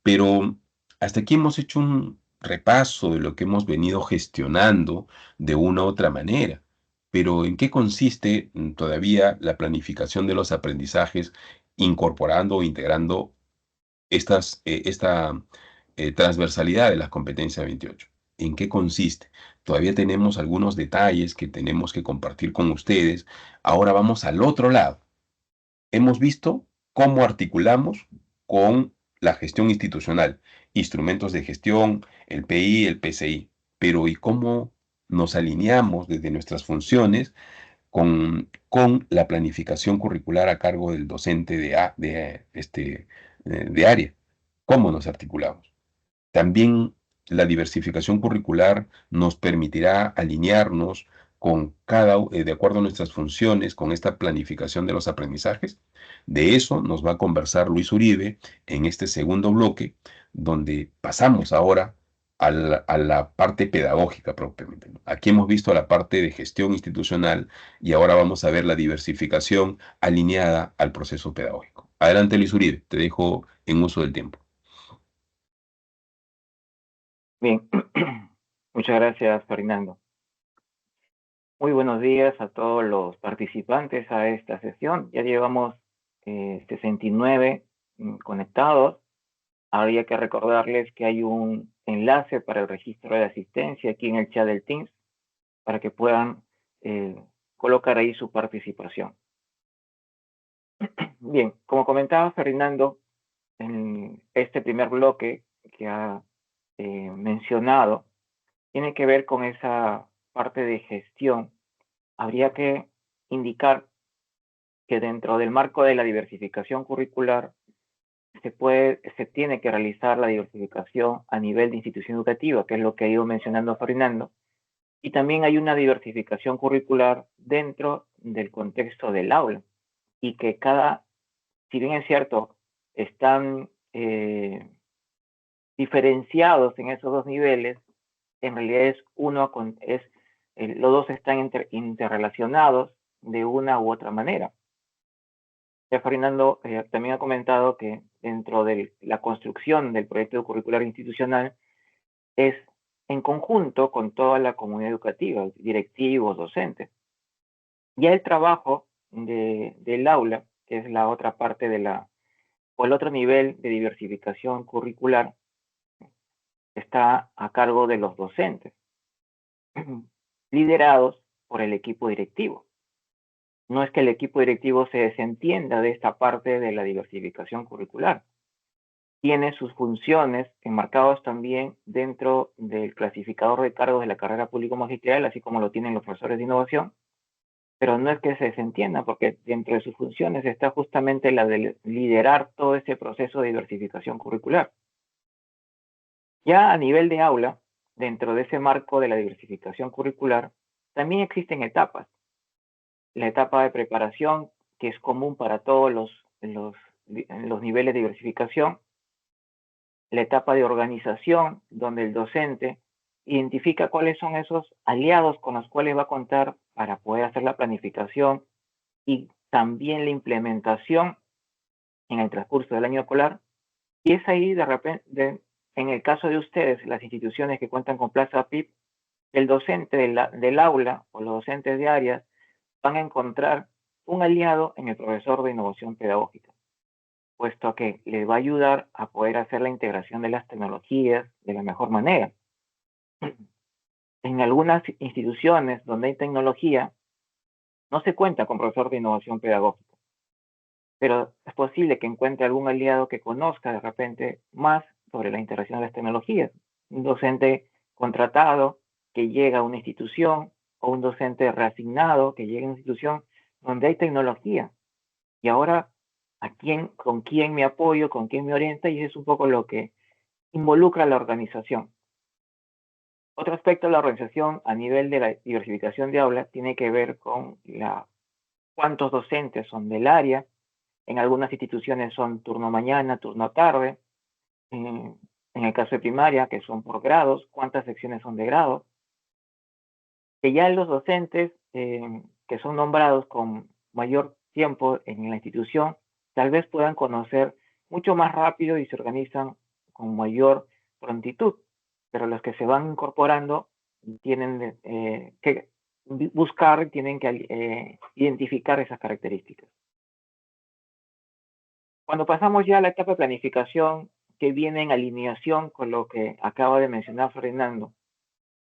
Pero hasta aquí hemos hecho un repaso de lo que hemos venido gestionando de una u otra manera. Pero ¿en qué consiste todavía la planificación de los aprendizajes incorporando o integrando esta transversalidad de las competencias 28? ¿En qué consiste? Todavía tenemos algunos detalles que tenemos que compartir con ustedes. Ahora vamos al otro lado. Hemos visto cómo articulamos con la gestión institucional, instrumentos de gestión, el PI, el PCI, pero ¿y cómo nos alineamos desde nuestras funciones con la planificación curricular a cargo del docente de área? ¿Cómo nos articulamos? También la diversificación curricular nos permitirá alinearnos de acuerdo a nuestras funciones, con esta planificación de los aprendizajes. De eso nos va a conversar Luis Uribe en este segundo bloque, donde pasamos ahora a la parte pedagógica propiamente. Aquí hemos visto la parte de gestión institucional y ahora vamos a ver la diversificación alineada al proceso pedagógico. Adelante, Luis Uribe, te dejo en uso del tiempo. Bien, muchas gracias, Fernando. Muy buenos días a todos los participantes a esta sesión. Ya llevamos 69 conectados. Habría que recordarles que hay un enlace para el registro de asistencia aquí en el chat del Teams para que puedan colocar ahí su participación. Bien, como comentaba Fernando, en este primer bloque que ha mencionado, tiene que ver con esa parte de gestión. Habría que indicar que dentro del marco de la diversificación curricular se tiene que realizar la diversificación a nivel de institución educativa, que es lo que ha ido mencionando Fernando, y también hay una diversificación curricular dentro del contexto del aula, y que si bien es cierto, están diferenciados en esos dos niveles, en realidad los dos están interrelacionados de una u otra manera. Ya Fernando también ha comentado que dentro de la construcción del proyecto curricular institucional es en conjunto con toda la comunidad educativa, directivos, docentes. Ya el trabajo del aula, que es la otra parte o el otro nivel de diversificación curricular, está a cargo de los docentes, liderados por el equipo directivo. No es que el equipo directivo se desentienda de esta parte de la diversificación curricular. Tiene sus funciones enmarcadas también dentro del clasificador de cargos de la carrera público-magisterial, así como lo tienen los profesores de innovación, pero no es que se desentienda, porque dentro de sus funciones está justamente la de liderar todo ese proceso de diversificación curricular. Ya a nivel de aula, dentro de ese marco de la diversificación curricular, también existen etapas. La etapa de preparación, que es común para todos los niveles de diversificación. La etapa de organización, donde el docente identifica cuáles son esos aliados con los cuales va a contar para poder hacer la planificación y también la implementación en el transcurso del año escolar. Y es ahí de repente, en el caso de ustedes, las instituciones que cuentan con plaza PIP, el docente del aula o los docentes de áreas van a encontrar un aliado en el profesor de innovación pedagógica, puesto que les va a ayudar a poder hacer la integración de las tecnologías de la mejor manera. En algunas instituciones donde hay tecnología, no se cuenta con profesor de innovación pedagógica, pero es posible que encuentre algún aliado que conozca de repente más sobre la integración de las tecnologías. Un docente contratado que llega a una institución o un docente reasignado que llega a una institución donde hay tecnología. Y ahora, con quién me apoyo, con quién me orienta, y eso es un poco lo que involucra a la organización. Otro aspecto de la organización a nivel de la diversificación de aulas tiene que ver con cuántos docentes son del área. En algunas instituciones son turno mañana, turno tarde. En el caso de primaria, que son por grados, cuántas secciones son de grado. Que ya los docentes que son nombrados con mayor tiempo en la institución, tal vez puedan conocer mucho más rápido y se organizan con mayor prontitud, pero los que se van incorporando tienen que buscar, tienen que identificar esas características. Cuando pasamos ya a la etapa de planificación, que viene en alineación con lo que acaba de mencionar Fernando,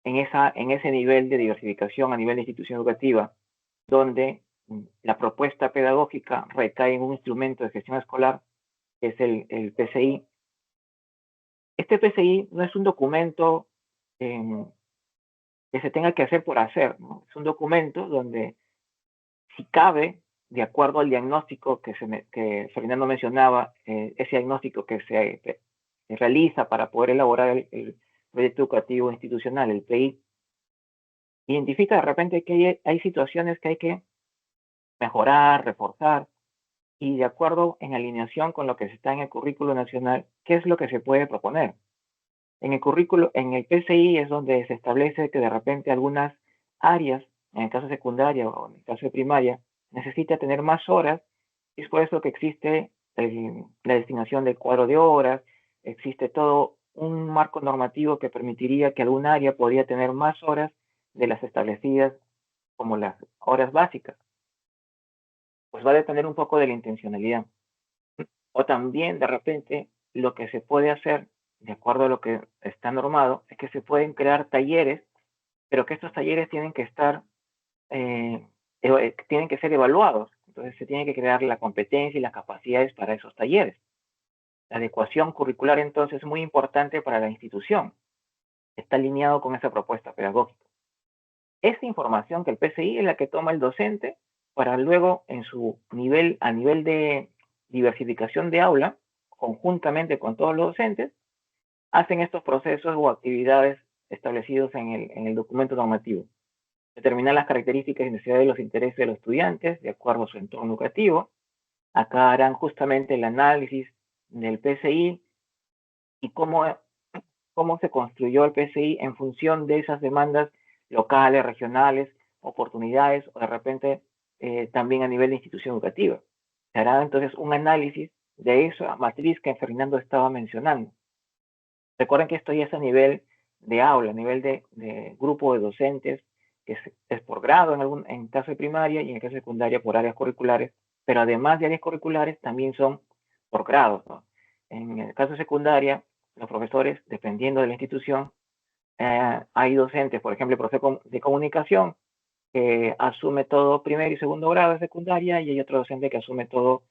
en ese nivel de diversificación a nivel de institución educativa, donde la propuesta pedagógica recae en un instrumento de gestión escolar, que es el PCI. Este PCI no es un documento que se tenga que hacer por hacer, ¿no? Es un documento donde, si cabe, de acuerdo al diagnóstico que Fernando mencionaba, ese diagnóstico que se realiza para poder elaborar el proyecto educativo institucional, el PI, identifica de repente que hay situaciones que hay que mejorar, reforzar, y de acuerdo en alineación con lo que está en el currículo nacional, ¿qué es lo que se puede proponer? En el currículo, en el PCI es donde se establece que de repente algunas áreas, en el caso secundaria o en el caso de primaria, necesita tener más horas, y es por eso que existe la destinación del cuadro de horas, existe todo un marco normativo que permitiría que algún área podría tener más horas de las establecidas como las horas básicas. Pues va a depender un poco de la intencionalidad. O también, de repente, lo que se puede hacer, de acuerdo a lo que está normado, es que se pueden crear talleres, pero que estos talleres tienen que estar, tienen que ser evaluados. Entonces, se tiene que crear la competencia y las capacidades para esos talleres. La adecuación curricular, entonces, es muy importante para la institución. Está alineado con esa propuesta pedagógica. Esa información que el PCI es la que toma el docente para luego, a nivel de diversificación de aula, conjuntamente con todos los docentes, hacen estos procesos o actividades establecidos en el documento normativo. Determinar las características y necesidades de los intereses de los estudiantes de acuerdo a su entorno educativo. Acá harán justamente el análisis del PCI y cómo se construyó el PCI en función de esas demandas locales, regionales, oportunidades, o de repente también a nivel de institución educativa. Se hará entonces un análisis de esa matriz que Fernando estaba mencionando. Recuerden que esto ya es a nivel de aula, a nivel de grupo de docentes, que es por grado en caso de primaria, y en el caso de secundaria por áreas curriculares, pero además de áreas curriculares también son por grados, ¿no? En el caso de secundaria, los profesores, dependiendo de la institución, hay docentes, por ejemplo, el profesor de comunicación, que asume todo primer y segundo grado de secundaria, y hay otro docente que asume todo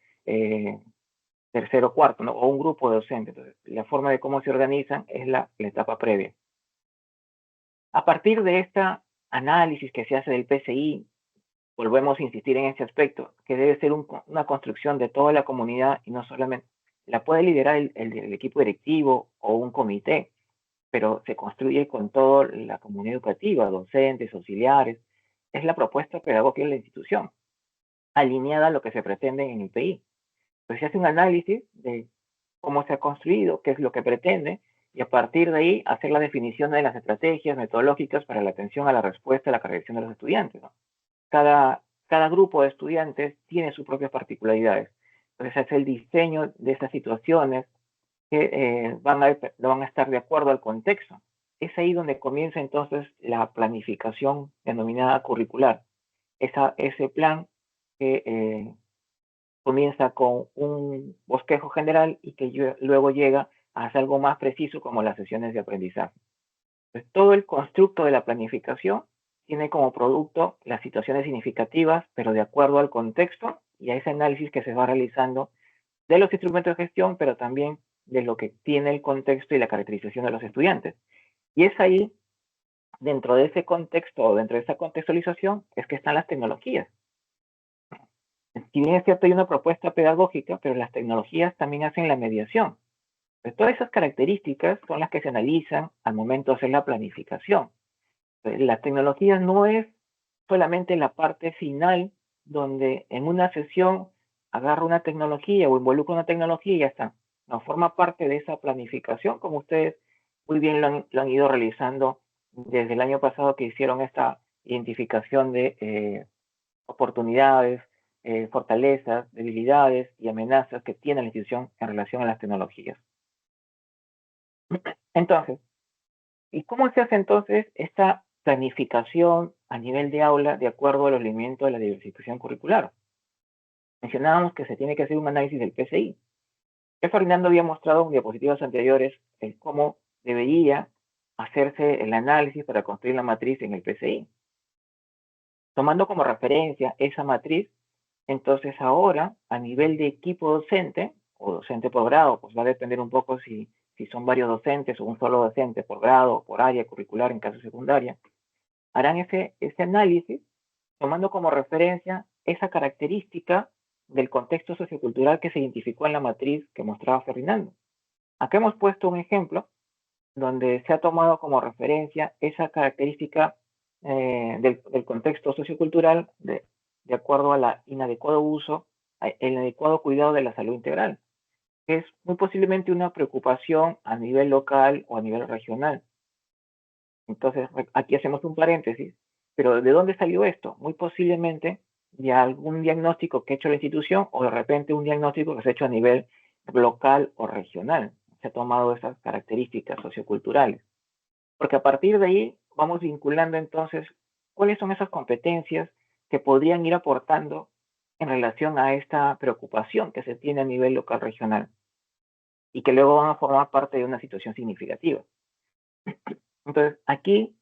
tercero o cuarto, ¿no? O un grupo de docentes. Entonces, la forma de cómo se organizan es la etapa previa. A partir de este análisis que se hace del PCI, volvemos a insistir en este aspecto, que debe ser una construcción de toda la comunidad y no solamente la puede liderar el equipo directivo o un comité, pero se construye con toda la comunidad educativa, docentes, auxiliares. Es la propuesta pedagógica de la institución, alineada a lo que se pretende en el PI. Entonces se hace un análisis de cómo se ha construido, qué es lo que pretende, y a partir de ahí hacer la definición de las estrategias metodológicas para la atención a la respuesta y la corrección de los estudiantes, ¿no? Cada grupo de estudiantes tiene sus propias particularidades. Entonces, es el diseño de estas situaciones que van a estar de acuerdo al contexto. Es ahí donde comienza entonces la planificación denominada curricular. Ese plan que comienza con un bosquejo general y que luego llega a hacer algo más preciso como las sesiones de aprendizaje. Pues todo el constructo de la planificación tiene como producto las situaciones significativas, pero de acuerdo al contexto y a ese análisis que se va realizando de los instrumentos de gestión, pero también de lo que tiene el contexto y la caracterización de los estudiantes. Y es ahí, dentro de ese contexto o dentro de esa contextualización, es que están las tecnologías. Si bien es cierto, hay una propuesta pedagógica, pero las tecnologías también hacen la mediación. Pues todas esas características son las que se analizan al momento de hacer la planificación. Pues las tecnologías no es solamente la parte final donde en una sesión agarro una tecnología o involucro una tecnología y ya está. No, forma parte de esa planificación, como ustedes muy bien lo han ido realizando desde el año pasado que hicieron esta identificación de oportunidades, fortalezas, debilidades y amenazas que tiene la institución en relación a las tecnologías. Entonces, ¿y cómo se hace entonces esta planificación a nivel de aula de acuerdo a los lineamientos de la diversificación curricular? Mencionábamos que se tiene que hacer un análisis del PCI. Ya Fernando había mostrado en diapositivas anteriores cómo debería hacerse el análisis para construir la matriz en el PCI. Tomando como referencia esa matriz, entonces ahora a nivel de equipo docente o docente por grado, pues va a depender un poco si son varios docentes o un solo docente por grado o por área curricular en caso secundaria, harán ese análisis tomando como referencia esa característica del contexto sociocultural que se identificó en la matriz que mostraba Fernando. Acá hemos puesto un ejemplo donde se ha tomado como referencia esa característica del contexto sociocultural de acuerdo a la inadecuado uso, el inadecuado cuidado de la salud integral, que es muy posiblemente una preocupación a nivel local o a nivel regional. Entonces, aquí hacemos un paréntesis, pero ¿de dónde salió esto? Muy posiblemente de algún diagnóstico que ha hecho la institución o de repente un diagnóstico que se ha hecho a nivel local o regional. Se ha tomado esas características socioculturales. Porque a partir de ahí vamos vinculando entonces cuáles son esas competencias que podrían ir aportando en relación a esta preocupación que se tiene a nivel local regional y que luego van a formar parte de una situación significativa. Entonces, aquí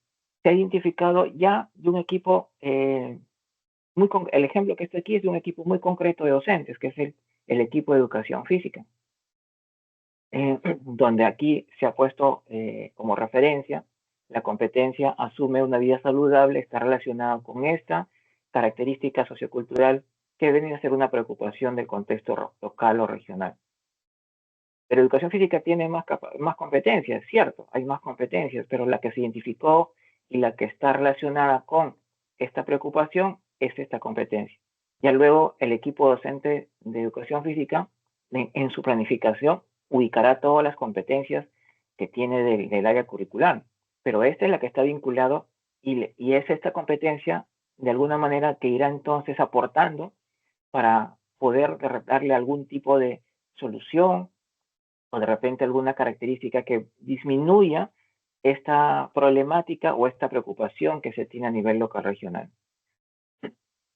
se ha identificado ya de un equipo, el ejemplo que está aquí es de un equipo muy concreto de docentes, que es el equipo de educación física, donde aquí se ha puesto como referencia la competencia asume una vida saludable, está relacionada con esta característica sociocultural que viene a ser una preocupación del contexto local o regional. Pero educación física tiene más competencias, cierto, hay más competencias, pero la que se identificó y la que está relacionada con esta preocupación es esta competencia. Ya luego el equipo docente de educación física en su planificación ubicará todas las competencias que tiene del área curricular, pero esta es la que está vinculado y es esta competencia de alguna manera que irá entonces aportando para poder darle algún tipo de solución o de repente alguna característica que disminuya esta problemática o esta preocupación que se tiene a nivel local regional.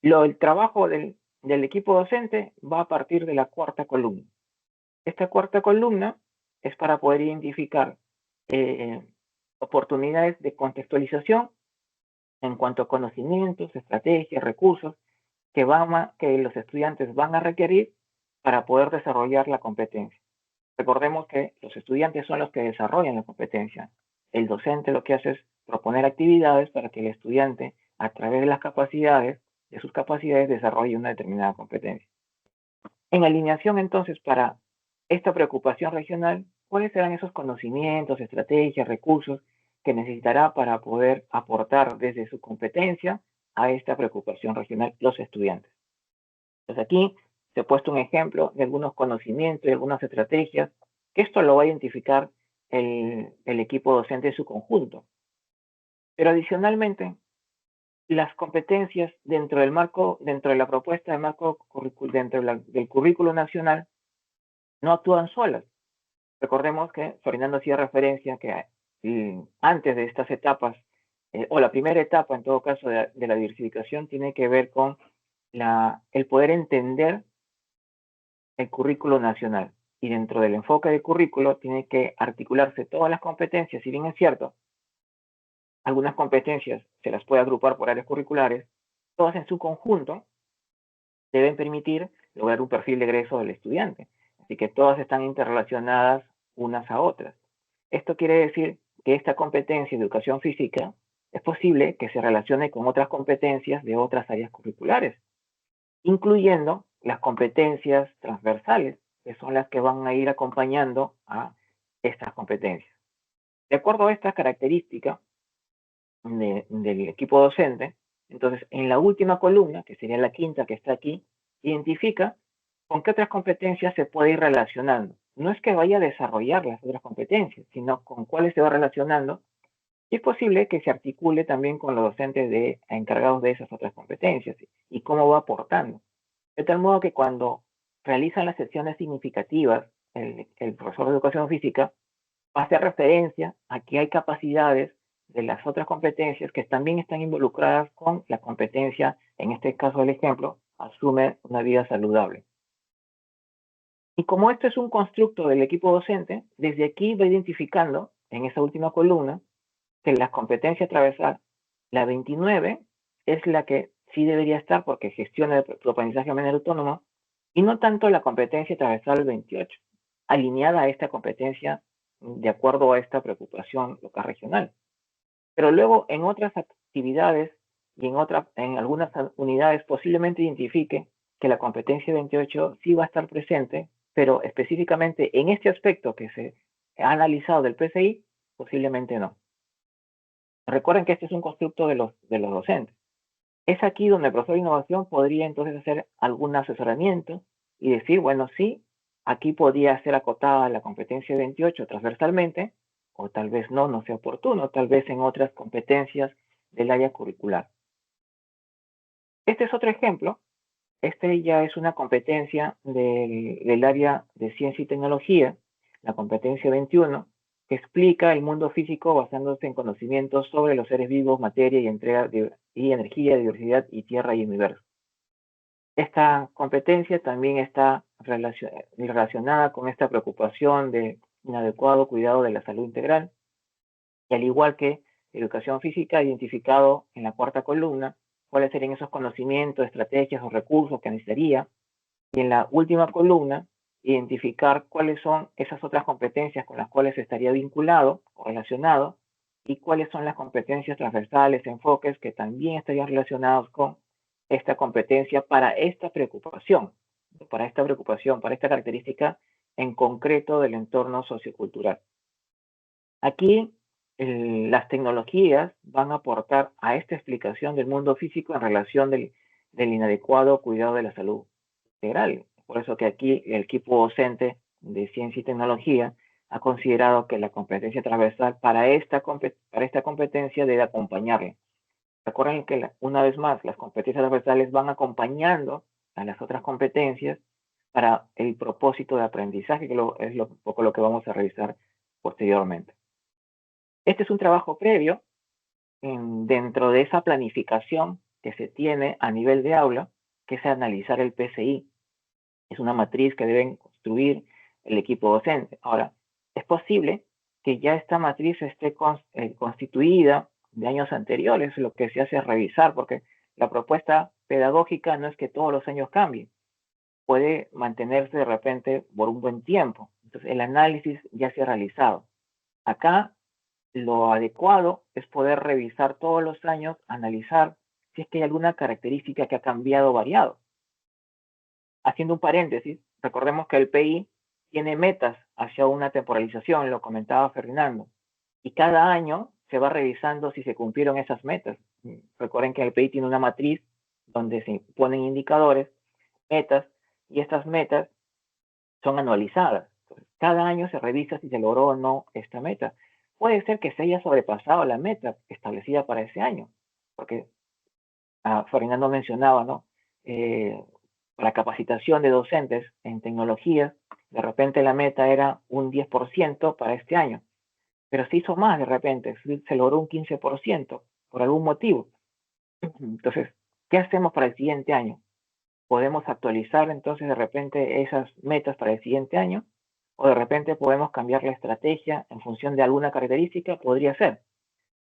El trabajo del equipo docente va a partir de la cuarta columna. Esta cuarta columna es para poder identificar oportunidades de contextualización en cuanto a conocimientos, estrategias, recursos que los estudiantes van a requerir para poder desarrollar la competencia. Recordemos que los estudiantes son los que desarrollan la competencia. El docente lo que hace es proponer actividades para que el estudiante, a través de sus capacidades, desarrolle una determinada competencia. En alineación, entonces, para esta preocupación regional, ¿cuáles serán esos conocimientos, estrategias, recursos que necesitará para poder aportar desde su competencia a esta preocupación regional los estudiantes? Entonces aquí se ha puesto un ejemplo de algunos conocimientos y algunas estrategias que esto lo va a identificar el equipo docente en su conjunto. Pero adicionalmente, las competencias dentro de la propuesta de marco del currículo nacional, no actúan solas. Recordemos que Fernando hacía referencia que antes de estas etapas, o la primera etapa en todo caso de la diversificación, tiene que ver con el poder entender el currículo nacional. Y dentro del enfoque del currículo tiene que articularse todas las competencias, si bien es cierto, algunas competencias se las puede agrupar por áreas curriculares, todas en su conjunto deben permitir lograr un perfil de egreso del estudiante. Así que todas están interrelacionadas unas a otras. Esto quiere decir que esta competencia de educación física es posible que se relacione con otras competencias de otras áreas curriculares. incluyendo las competencias transversales, que son las que van a ir acompañando a estas competencias. De acuerdo a esta característica del equipo docente, entonces en la última columna, que sería la quinta que está aquí, identifica con qué otras competencias se puede ir relacionando. No es que vaya a desarrollar las otras competencias, sino con cuáles se va relacionando. Y es posible que se articule también con los docentes encargados de esas otras competencias y cómo va aportando. De tal modo que cuando realizan las secciones significativas, el profesor de educación física va a hacer referencia a que hay capacidades de las otras competencias que también están involucradas con la competencia, en este caso del ejemplo, asume una vida saludable. Y como esto es un constructo del equipo docente, desde aquí va identificando, en esa última columna, que la competencia transversal, la 29, es la que sí debería estar porque gestiona el aprendizaje de manera autónoma, y no tanto la competencia transversal 28, alineada a esta competencia de acuerdo a esta preocupación local regional. Pero luego en otras actividades y en algunas unidades posiblemente identifique que la competencia 28 sí va a estar presente, pero específicamente en este aspecto que se ha analizado del PCI, posiblemente no. Recuerden que este es un constructo de los docentes. Es aquí donde el profesor de innovación podría entonces hacer algún asesoramiento y decir, bueno, sí, aquí podría ser acotada la competencia 28 transversalmente, o tal vez no sea oportuno, tal vez en otras competencias del área curricular. Este es otro ejemplo. Este ya es una competencia del área de ciencia y tecnología, la competencia 21, que explica el mundo físico basándose en conocimientos sobre los seres vivos, materia y entrega y energía, diversidad y tierra y universo. Esta competencia también está relacionada con esta preocupación de inadecuado cuidado de la salud integral, y al igual que educación física, identificado en la cuarta columna cuáles serían esos conocimientos, estrategias o recursos que necesitaría, y en la última columna, identificar cuáles son esas otras competencias con las cuales estaría vinculado o relacionado y cuáles son las competencias transversales, enfoques que también estarían relacionados con esta competencia para esta preocupación, para esta característica en concreto del entorno sociocultural. Aquí las tecnologías van a aportar a esta explicación del mundo físico en relación del inadecuado cuidado de la salud integral. Por eso que aquí el equipo docente de ciencia y tecnología ha considerado que la competencia transversal para esta competencia debe acompañarla. Recuerden que una vez más las competencias transversales van acompañando a las otras competencias para el propósito de aprendizaje, que es un poco lo que vamos a revisar posteriormente. Este es un trabajo previo dentro de esa planificación que se tiene a nivel de aula, que es analizar el PCI. Es una matriz que deben construir el equipo docente. Ahora, es posible que ya esta matriz esté constituida de años anteriores. Lo que se hace es revisar, porque la propuesta pedagógica no es que todos los años cambie. Puede mantenerse de repente por un buen tiempo. Entonces, el análisis ya se ha realizado. Acá, lo adecuado es poder revisar todos los años, analizar si es que hay alguna característica que ha cambiado o variado. Haciendo un paréntesis, recordemos que el PI tiene metas hacia una temporalización, lo comentaba Fernando, y cada año se va revisando si se cumplieron esas metas. Recuerden que el PI tiene una matriz donde se ponen indicadores, metas, y estas metas son anualizadas. Entonces, cada año se revisa si se logró o no esta meta. Puede ser que se haya sobrepasado la meta establecida para ese año, porque Fernando mencionaba, ¿no? Para capacitación de docentes en tecnología, de repente la meta era un 10% para este año, pero se hizo más de repente, se logró un 15% por algún motivo. Entonces, ¿qué hacemos para el siguiente año? ¿Podemos actualizar entonces de repente esas metas para el siguiente año? ¿O de repente podemos cambiar la estrategia en función de alguna característica? Podría ser.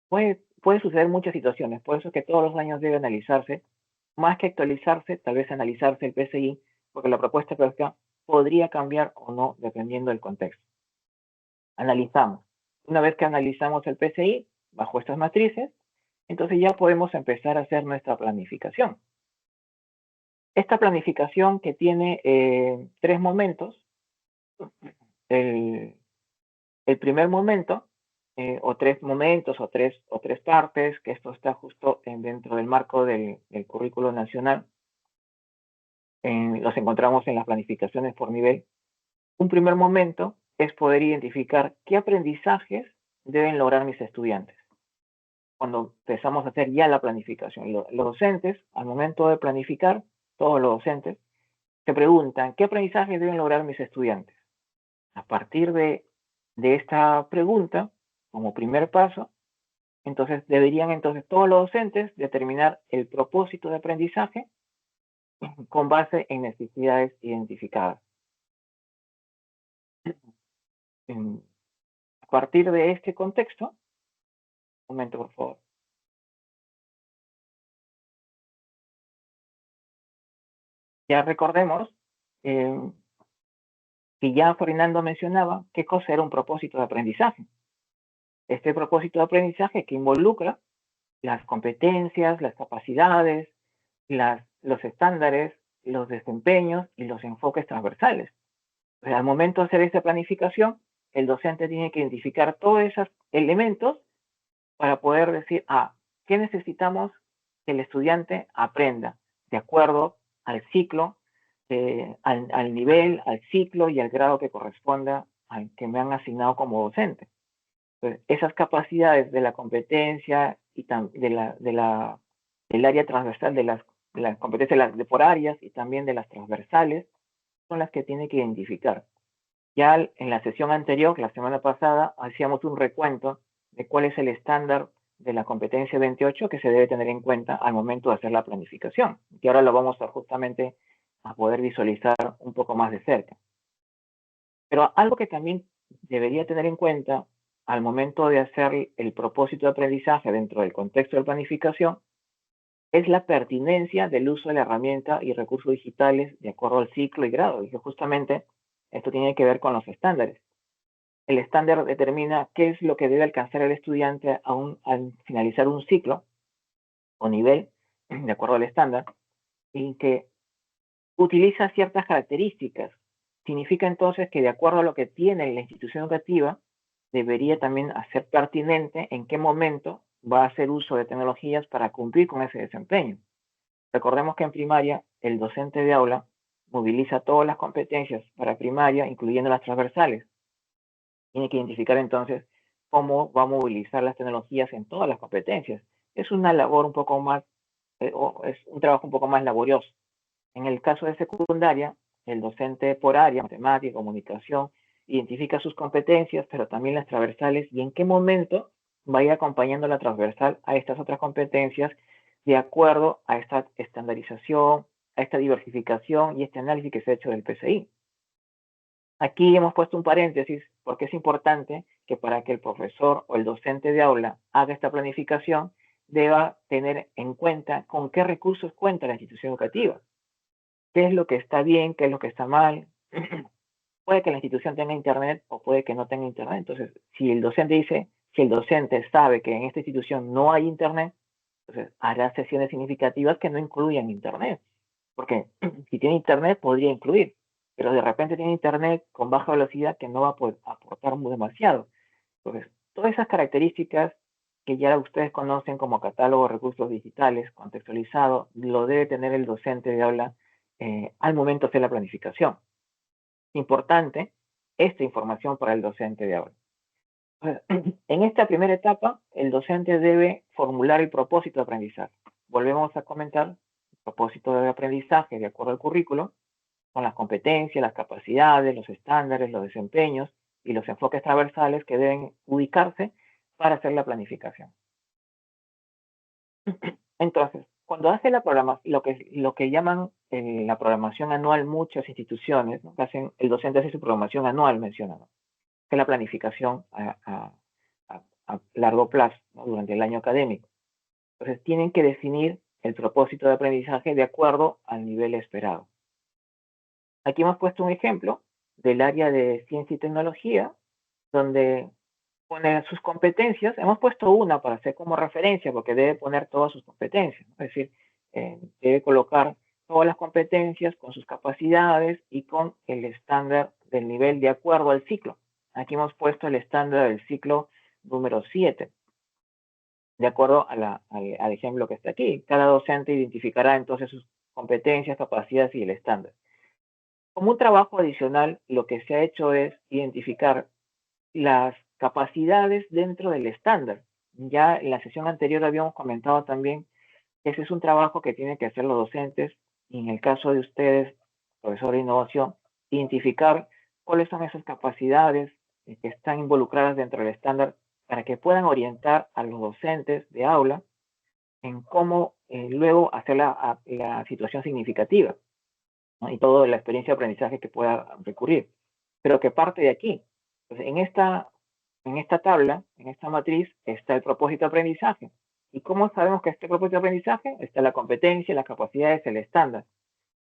Puede suceder muchas situaciones, por eso es que todos los años debe analizarse, más que actualizarse, tal vez analizarse el PCI, porque la propuesta pedagógica podría cambiar o no dependiendo del contexto. Analizamos. Una vez que analizamos el PCI bajo estas matrices, entonces ya podemos empezar a hacer nuestra planificación. Esta planificación que tiene 3 momentos, el primer momento, o 3 momentos, o tres partes, que esto está justo dentro del marco del currículo nacional, los encontramos en las planificaciones por nivel. Un primer momento es poder identificar qué aprendizajes deben lograr mis estudiantes. Cuando empezamos a hacer ya la planificación, los docentes, al momento de planificar, todos los docentes, se preguntan, ¿qué aprendizajes deben lograr mis estudiantes? A partir de esta pregunta, como primer paso, entonces deberían todos los docentes determinar el propósito de aprendizaje con base en necesidades identificadas. A partir de este contexto, un momento por favor. Ya recordemos que ya Fernando mencionaba qué cosa era un propósito de aprendizaje. Este propósito de aprendizaje que involucra las competencias, las capacidades, los estándares, los desempeños y los enfoques transversales. O sea, al momento de hacer esta planificación, el docente tiene que identificar todos esos elementos para poder decir, ¿qué necesitamos que el estudiante aprenda de acuerdo al ciclo, al nivel, al ciclo y al grado que corresponda al que me han asignado como docente? Entonces, esas capacidades de la competencia y del área transversal, de las competencias por áreas y también de las transversales, son las que tiene que identificar. Ya en la sesión anterior, la semana pasada, hacíamos un recuento de cuál es el estándar de la competencia 28 que se debe tener en cuenta al momento de hacer la planificación, que ahora lo vamos a justamente a poder visualizar un poco más de cerca. Pero algo que también debería tener en cuenta al momento de hacer el propósito de aprendizaje dentro del contexto de planificación es la pertinencia del uso de la herramienta y recursos digitales de acuerdo al ciclo y grado. Y justamente esto tiene que ver con los estándares. El estándar determina qué es lo que debe alcanzar el estudiante al finalizar un ciclo o nivel, de acuerdo al estándar, y que utiliza ciertas características. Significa entonces que de acuerdo a lo que tiene la institución educativa, debería también hacer pertinente en qué momento va a hacer uso de tecnologías para cumplir con ese desempeño. Recordemos que en primaria el docente de aula moviliza todas las competencias para primaria, incluyendo las transversales. Tiene que identificar entonces cómo va a movilizar las tecnologías en todas las competencias. Es una labor un poco más, es un trabajo un poco más laborioso. En el caso de secundaria, el docente por área, matemática, comunicación, identifica sus competencias, pero también las transversales y en qué momento va a ir acompañando la transversal a estas otras competencias de acuerdo a esta estandarización, a esta diversificación y este análisis que se ha hecho del PCI. Aquí hemos puesto un paréntesis porque es importante que para que el profesor o el docente de aula haga esta planificación, deba tener en cuenta con qué recursos cuenta la institución educativa. ¿Qué es lo que está bien? ¿Qué es lo que está mal? Puede que la institución tenga internet o puede que no tenga internet. Entonces, si el docente sabe que en esta institución no hay internet, entonces hará sesiones significativas que no incluyan internet. Porque si tiene internet podría incluir, pero de repente tiene internet con baja velocidad que no va a poder aportar demasiado. Entonces, todas esas características que ya ustedes conocen como catálogo de recursos digitales contextualizado, lo debe tener el docente de aula al momento de hacer la planificación. Importante esta información para el docente de aula. En esta primera etapa, el docente debe formular el propósito de aprendizaje. Volvemos a comentar el propósito de aprendizaje de acuerdo al currículo, con las competencias, las capacidades, los estándares, los desempeños y los enfoques transversales que deben ubicarse para hacer la planificación. Entonces, cuando hace la programación, lo que llaman la programación anual, muchas instituciones, ¿no? El docente hace su programación anual, mencionado, que es la planificación a largo plazo, ¿no? Durante el año académico. Entonces, tienen que definir el propósito de aprendizaje de acuerdo al nivel esperado. Aquí hemos puesto un ejemplo del área de ciencia y tecnología, donde pone sus competencias. Hemos puesto una para hacer como referencia, porque debe poner todas sus competencias, ¿no? Es decir, debe colocar todas las competencias con sus capacidades y con el estándar del nivel de acuerdo al ciclo. Aquí hemos puesto el estándar del ciclo número 7, de acuerdo al ejemplo que está aquí. Cada docente identificará entonces sus competencias, capacidades y el estándar. Como un trabajo adicional, lo que se ha hecho es identificar las capacidades dentro del estándar. Ya en la sesión anterior habíamos comentado también que ese es un trabajo que tienen que hacer los docentes y en el caso de ustedes, profesor de innovación, identificar cuáles son esas capacidades que están involucradas dentro del estándar para que puedan orientar a los docentes de aula en cómo luego hacer la situación significativa, ¿no? Y toda la experiencia de aprendizaje que pueda recurrir, pero que parte de aquí. Entonces, en esta tabla, en esta matriz, está el propósito de aprendizaje. ¿Y cómo sabemos que este propósito de aprendizaje? Está la competencia, las capacidades, el estándar.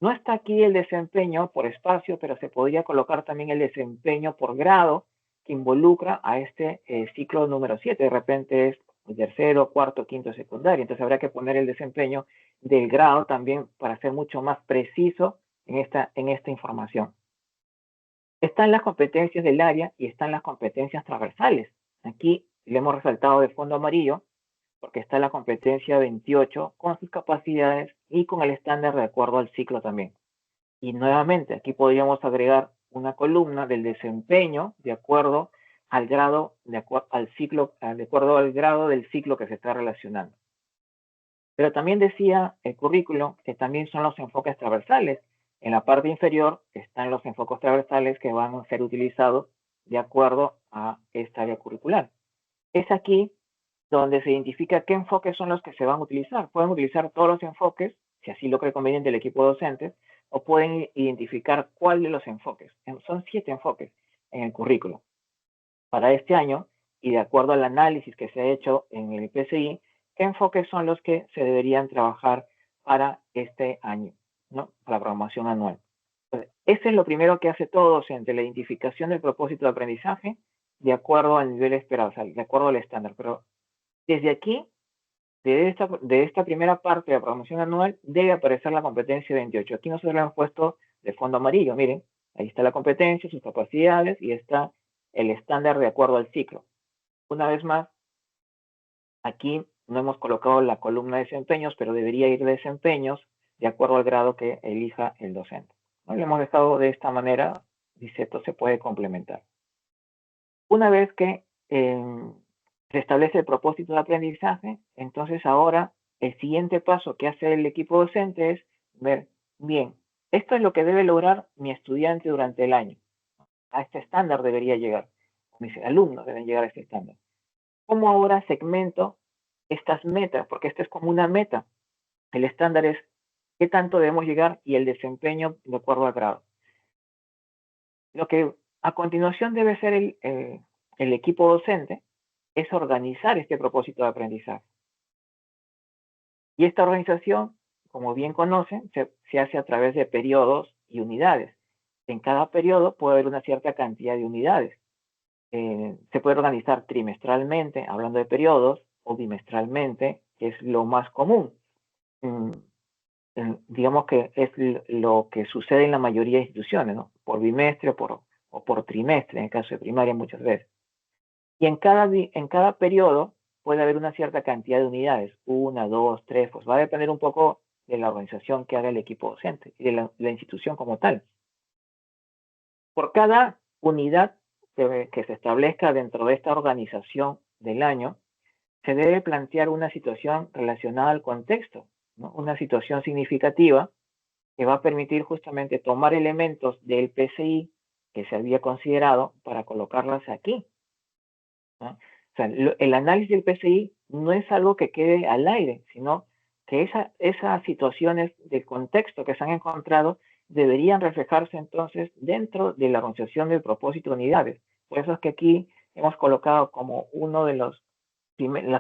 No está aquí el desempeño por espacio, pero se podría colocar también el desempeño por grado que involucra a este ciclo número 7. De repente es el tercero, cuarto, quinto, secundario. Entonces habrá que poner el desempeño del grado también para ser mucho más preciso en esta información. Están las competencias del área y están las competencias transversales. Aquí le hemos resaltado de fondo amarillo porque está la competencia 28 con sus capacidades y con el estándar de acuerdo al ciclo también. Y nuevamente, aquí podríamos agregar una columna del desempeño de acuerdo al grado, de acuerdo al grado del ciclo que se está relacionando. Pero también decía el currículo que también son los enfoques transversales. En la parte inferior están los enfoques transversales que van a ser utilizados de acuerdo a esta área curricular. Es aquí donde se identifica qué enfoques son los que se van a utilizar. Pueden utilizar todos los enfoques, si así lo cree conveniente el equipo docente, o pueden identificar cuál de los enfoques. Son 7 enfoques en el currículo. Para este año, y de acuerdo al análisis que se ha hecho en el PCI, qué enfoques son los que se deberían trabajar para este año, ¿no? Para la programación anual. Entonces, ese es lo primero que hace todo docente, la identificación del propósito de aprendizaje de acuerdo al nivel esperado, o sea, de acuerdo al estándar. Pero desde aquí, de esta primera parte de la programación anual, debe aparecer la competencia 28. Aquí nosotros le hemos puesto de fondo amarillo, miren, ahí está la competencia, sus capacidades y está el estándar de acuerdo al ciclo. Una vez más, aquí no hemos colocado la columna de desempeños, pero debería ir de desempeños de acuerdo al grado que elija el docente. ¿No? Lo hemos dejado de esta manera, dice, esto se puede complementar. Una vez que se establece el propósito de aprendizaje, entonces ahora el siguiente paso que hace el equipo docente es ver, bien, esto es lo que debe lograr mi estudiante durante el año. A este estándar debería llegar. Mis alumnos deben llegar a este estándar. ¿Cómo ahora segmento estas metas? Porque esta es como una meta. El estándar es qué tanto debemos llegar y el desempeño de acuerdo al grado. Lo que a continuación debe ser el equipo docente es organizar este propósito de aprendizaje. Y esta organización, como bien conocen, se hace a través de periodos y unidades. En cada periodo puede haber una cierta cantidad de unidades. Se puede organizar trimestralmente, hablando de periodos, o bimestralmente, que es lo más común. Digamos que es lo que sucede en la mayoría de instituciones, ¿no? Por bimestre o por trimestre, en el caso de primaria muchas veces. Y en cada periodo puede haber una cierta cantidad de unidades, 1, 2, 3, pues va a depender un poco de la organización que haga el equipo docente y de la institución como tal. Por cada unidad que se establezca dentro de esta organización del año, se debe plantear una situación relacionada al contexto, ¿no? Una situación significativa que va a permitir justamente tomar elementos del PCI que se había considerado para colocarlas aquí, ¿no? O sea, el análisis del PCI no es algo que quede al aire, sino que esas situaciones del contexto que se han encontrado deberían reflejarse entonces dentro de la organización del propósito de unidades. Por eso es que aquí hemos colocado como uno de las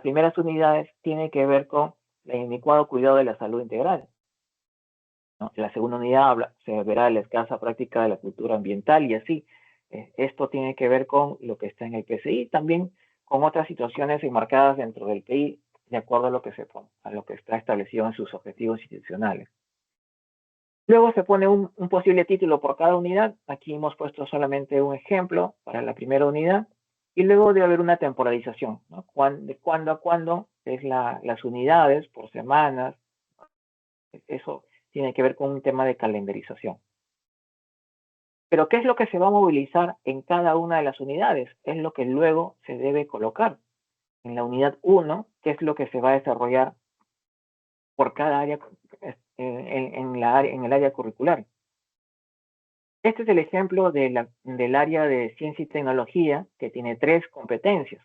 primeras unidades tiene que ver con el inadecuado cuidado de la salud integral, ¿no? La segunda unidad se verá la escasa práctica de la cultura ambiental y así. Esto tiene que ver con lo que está en el PCI, también con otras situaciones enmarcadas dentro del PI de acuerdo a lo que está establecido en sus objetivos institucionales. Luego se pone un posible título por cada unidad. Aquí hemos puesto solamente un ejemplo para la primera unidad. Y luego debe haber una temporalización, ¿no? De cuándo a cuándo es las unidades por semanas. Eso tiene que ver con un tema de calendarización. Pero ¿qué es lo que se va a movilizar en cada una de las unidades? Es lo que luego se debe colocar. En la unidad 1, ¿qué es lo que se va a desarrollar por cada área en el área curricular? Este es el ejemplo del área de ciencia y tecnología, que tiene 3 competencias.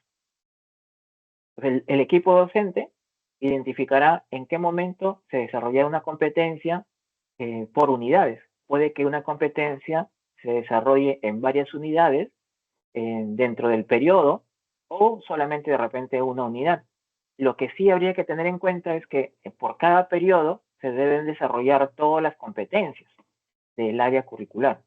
El equipo docente identificará en qué momento se desarrollará una competencia por unidades. Puede que una competencia se desarrolle en varias unidades dentro del periodo, o solamente de repente una unidad. Lo que sí habría que tener en cuenta es que por cada periodo se deben desarrollar todas las competencias del área curricular.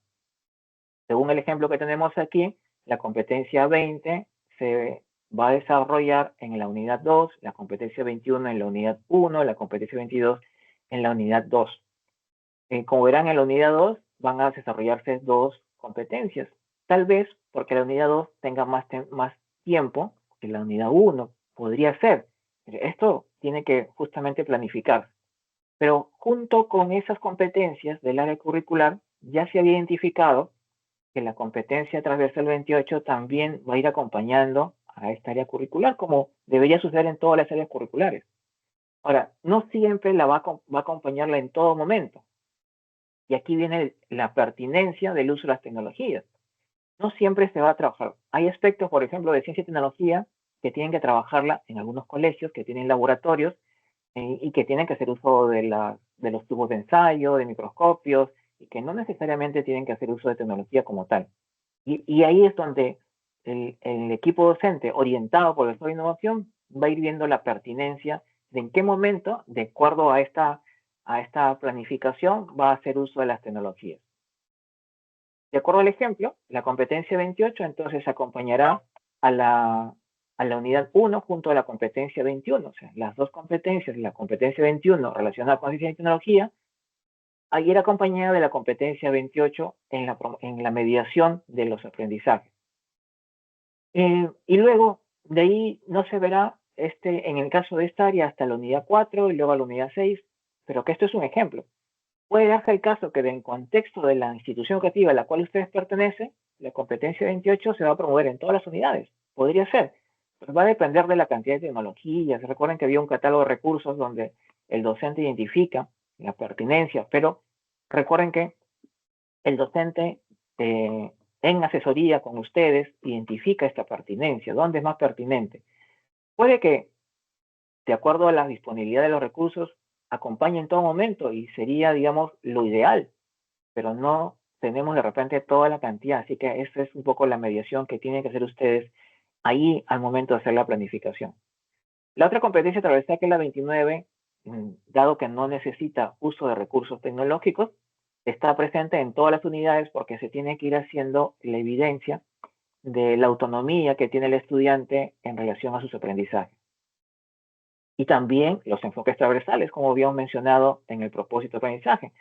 Según el ejemplo que tenemos aquí, la competencia 20 se va a desarrollar en la unidad 2, la competencia 21 en la unidad 1, la competencia 22 en la unidad 2. Como verán, en la unidad 2 van a desarrollarse 2 competencias. Tal vez porque la unidad 2 tenga más tiempo que la unidad 1. Podría ser. Esto tiene que justamente planificar. Pero junto con esas competencias del área curricular, ya se había identificado que la competencia transversal 28 también va a ir acompañando a esta área curricular, como debería suceder en todas las áreas curriculares. Ahora, no siempre va a acompañarla en todo momento. Y aquí viene la pertinencia del uso de las tecnologías. No siempre se va a trabajar. Hay aspectos, por ejemplo, de ciencia y tecnología que tienen que trabajarla en algunos colegios, que tienen laboratorios y que tienen que hacer uso de los tubos de ensayo, de microscopios, y que no necesariamente tienen que hacer uso de tecnología como tal. Y ahí es donde el equipo docente orientado por el desarrollo de innovación va a ir viendo la pertinencia de en qué momento, de acuerdo a esta planificación, va a hacer uso de las tecnologías. De acuerdo al ejemplo, la competencia 28 entonces acompañará a la unidad 1 junto a la competencia 21. O sea, las dos competencias, la competencia 21 relacionada con ciencia y tecnología, a ir acompañada de la competencia 28 en la mediación de los aprendizajes. Y luego, de ahí no se verá, en el caso de esta área, hasta la unidad 4 y luego a la unidad 6, pero que esto es un ejemplo. Puede darse el caso que en contexto de la institución educativa a la cual ustedes pertenecen, la competencia 28 se va a promover en todas las unidades. Podría ser, pero va a depender de la cantidad de tecnologías. Recuerden que había un catálogo de recursos donde el docente identifica la pertinencia, pero recuerden que el docente en asesoría con ustedes identifica esta pertinencia, dónde es más pertinente. Puede que, de acuerdo a la disponibilidad de los recursos, acompañe en todo momento y sería, digamos, lo ideal, pero no tenemos de repente toda la cantidad, así que esa es un poco la mediación que tienen que hacer ustedes ahí al momento de hacer la planificación. La otra competencia transversal, que es la 29, dado que no necesita uso de recursos tecnológicos, está presente en todas las unidades porque se tiene que ir haciendo la evidencia de la autonomía que tiene el estudiante en relación a sus aprendizajes. Y también los enfoques transversales, como habíamos mencionado en el propósito de aprendizaje.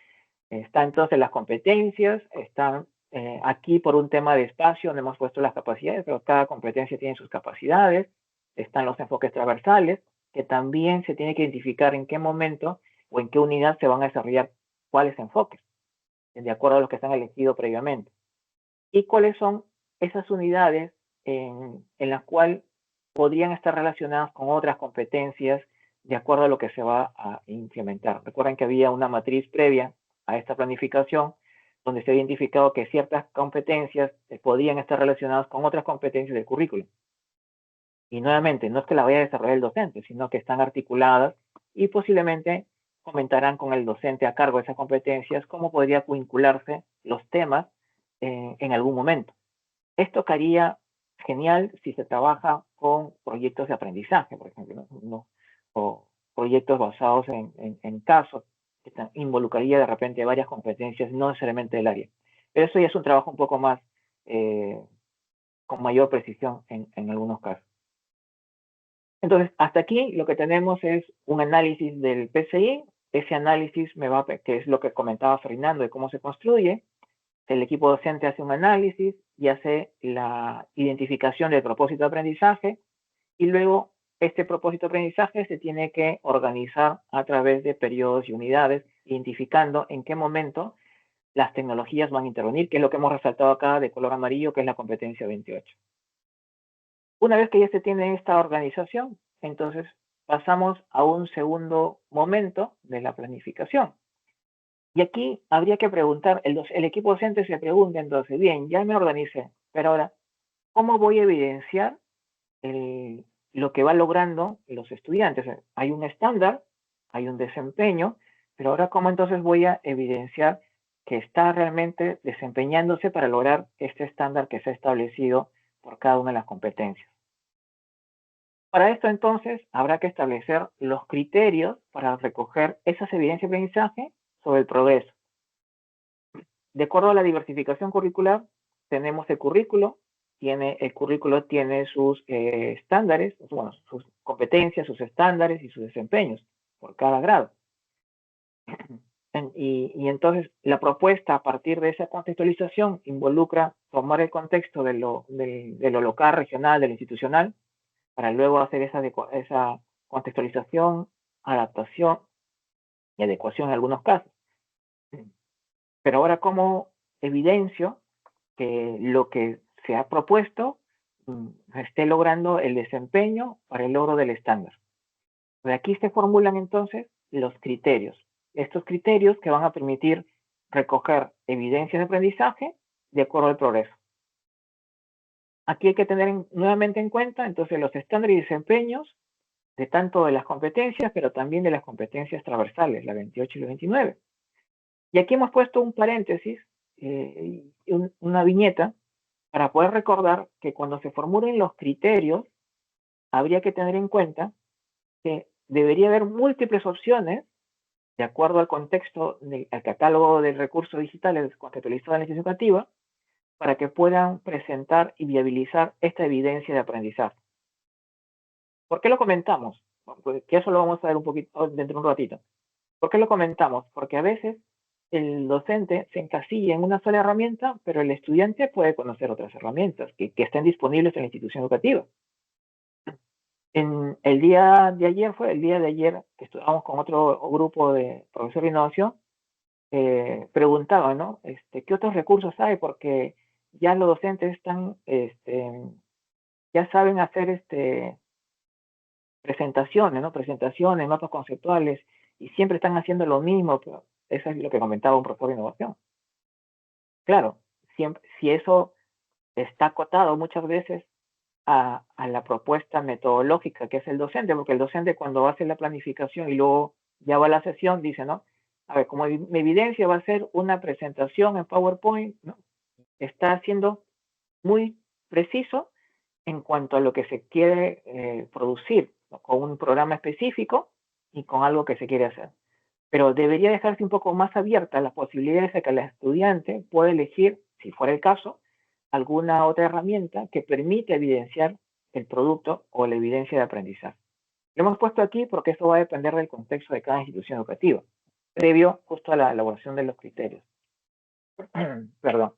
Están entonces las competencias, están aquí por un tema de espacio, no hemos puesto las capacidades, pero cada competencia tiene sus capacidades. Están los enfoques transversales, que también se tiene que identificar en qué momento o en qué unidad se van a desarrollar cuáles enfoques, de acuerdo a los que están elegidos previamente. Y cuáles son esas unidades en las cuales podrían estar relacionadas con otras competencias de acuerdo a lo que se va a implementar. Recuerden que había una matriz previa a esta planificación donde se ha identificado que ciertas competencias podían estar relacionadas con otras competencias del currículum. Y nuevamente, no es que la vaya a desarrollar el docente, sino que están articuladas y posiblemente comentarán con el docente a cargo de esas competencias cómo podría vincularse los temas en algún momento. Esto quedaría genial si se trabaja con proyectos de aprendizaje, por ejemplo, ¿no? O proyectos basados en casos, que involucraría de repente varias competencias, no necesariamente del área. Pero eso ya es un trabajo un poco más, con mayor precisión en algunos casos. Entonces, hasta aquí lo que tenemos es un análisis del PCI, ese análisis que es lo que comentaba Fernando de cómo se construye. El equipo docente hace un análisis y hace la identificación del propósito de aprendizaje, y luego este propósito de aprendizaje se tiene que organizar a través de periodos y unidades, identificando en qué momento las tecnologías van a intervenir, que es lo que hemos resaltado acá de color amarillo, que es la competencia 28. Una vez que ya se tiene esta organización, entonces pasamos a un segundo momento de la planificación. Y aquí habría que preguntar, el equipo docente se pregunta entonces, bien, ya me organicé, pero ahora, ¿cómo voy a evidenciar lo que va logrando los estudiantes? Hay un estándar, hay un desempeño, pero ahora, ¿cómo entonces voy a evidenciar que está realmente desempeñándose para lograr este estándar que se ha establecido por cada una de las competencias? Para esto, entonces, habrá que establecer los criterios para recoger esas evidencias de aprendizaje sobre el progreso. De acuerdo a la diversificación curricular, tenemos el currículo tiene sus estándares, bueno, sus competencias, sus estándares y sus desempeños por cada grado. Y entonces la propuesta a partir de esa contextualización involucra tomar el contexto de lo local, regional, de lo institucional, para luego hacer esa contextualización, adaptación y adecuación en algunos casos. Pero ahora, ¿cómo evidencio que lo que se ha propuesto esté logrando el desempeño para el logro del estándar? De aquí se formulan entonces los criterios. Estos criterios que van a permitir recoger evidencias de aprendizaje de acuerdo al progreso. Aquí hay que tener nuevamente en cuenta entonces los estándares y desempeños de tanto de las competencias, pero también de las competencias transversales, la 28 y la 29. Y aquí hemos puesto un paréntesis, una viñeta, para poder recordar que cuando se formulen los criterios, habría que tener en cuenta que debería haber múltiples opciones, de acuerdo al contexto al catálogo de recursos digitales conceptualizados en la institución educativa, para que puedan presentar y viabilizar esta evidencia de aprendizaje. ¿Por qué lo comentamos? Pues que eso lo vamos a ver un poquito dentro de un ratito. ¿Por qué lo comentamos? Porque a veces el docente se encasilla en una sola herramienta, pero el estudiante puede conocer otras herramientas que estén disponibles en la institución educativa. El día de ayer que estudiamos con otro grupo de profesores de innovación, preguntaban, ¿no? ¿Qué otros recursos hay? Porque ya los docentes están, ya saben hacer presentaciones, ¿no? Presentaciones, mapas conceptuales, y siempre están haciendo lo mismo, pero eso es lo que comentaba un profesor de innovación. Claro, si eso está acotado muchas veces a la propuesta metodológica que es el docente, porque el docente cuando hace la planificación y luego ya va a la sesión, dice, ¿no? A ver, como mi evidencia va a ser una presentación en PowerPoint, ¿no? Está siendo muy preciso en cuanto a lo que se quiere producir, ¿no? Con un programa específico y con algo que se quiere hacer. Pero debería dejarse un poco más abierta las posibilidades de que el estudiante pueda elegir, si fuera el caso, alguna otra herramienta que permita evidenciar el producto o la evidencia de aprendizaje. Lo hemos puesto aquí porque eso va a depender del contexto de cada institución educativa, previo justo a la elaboración de los criterios. Perdón.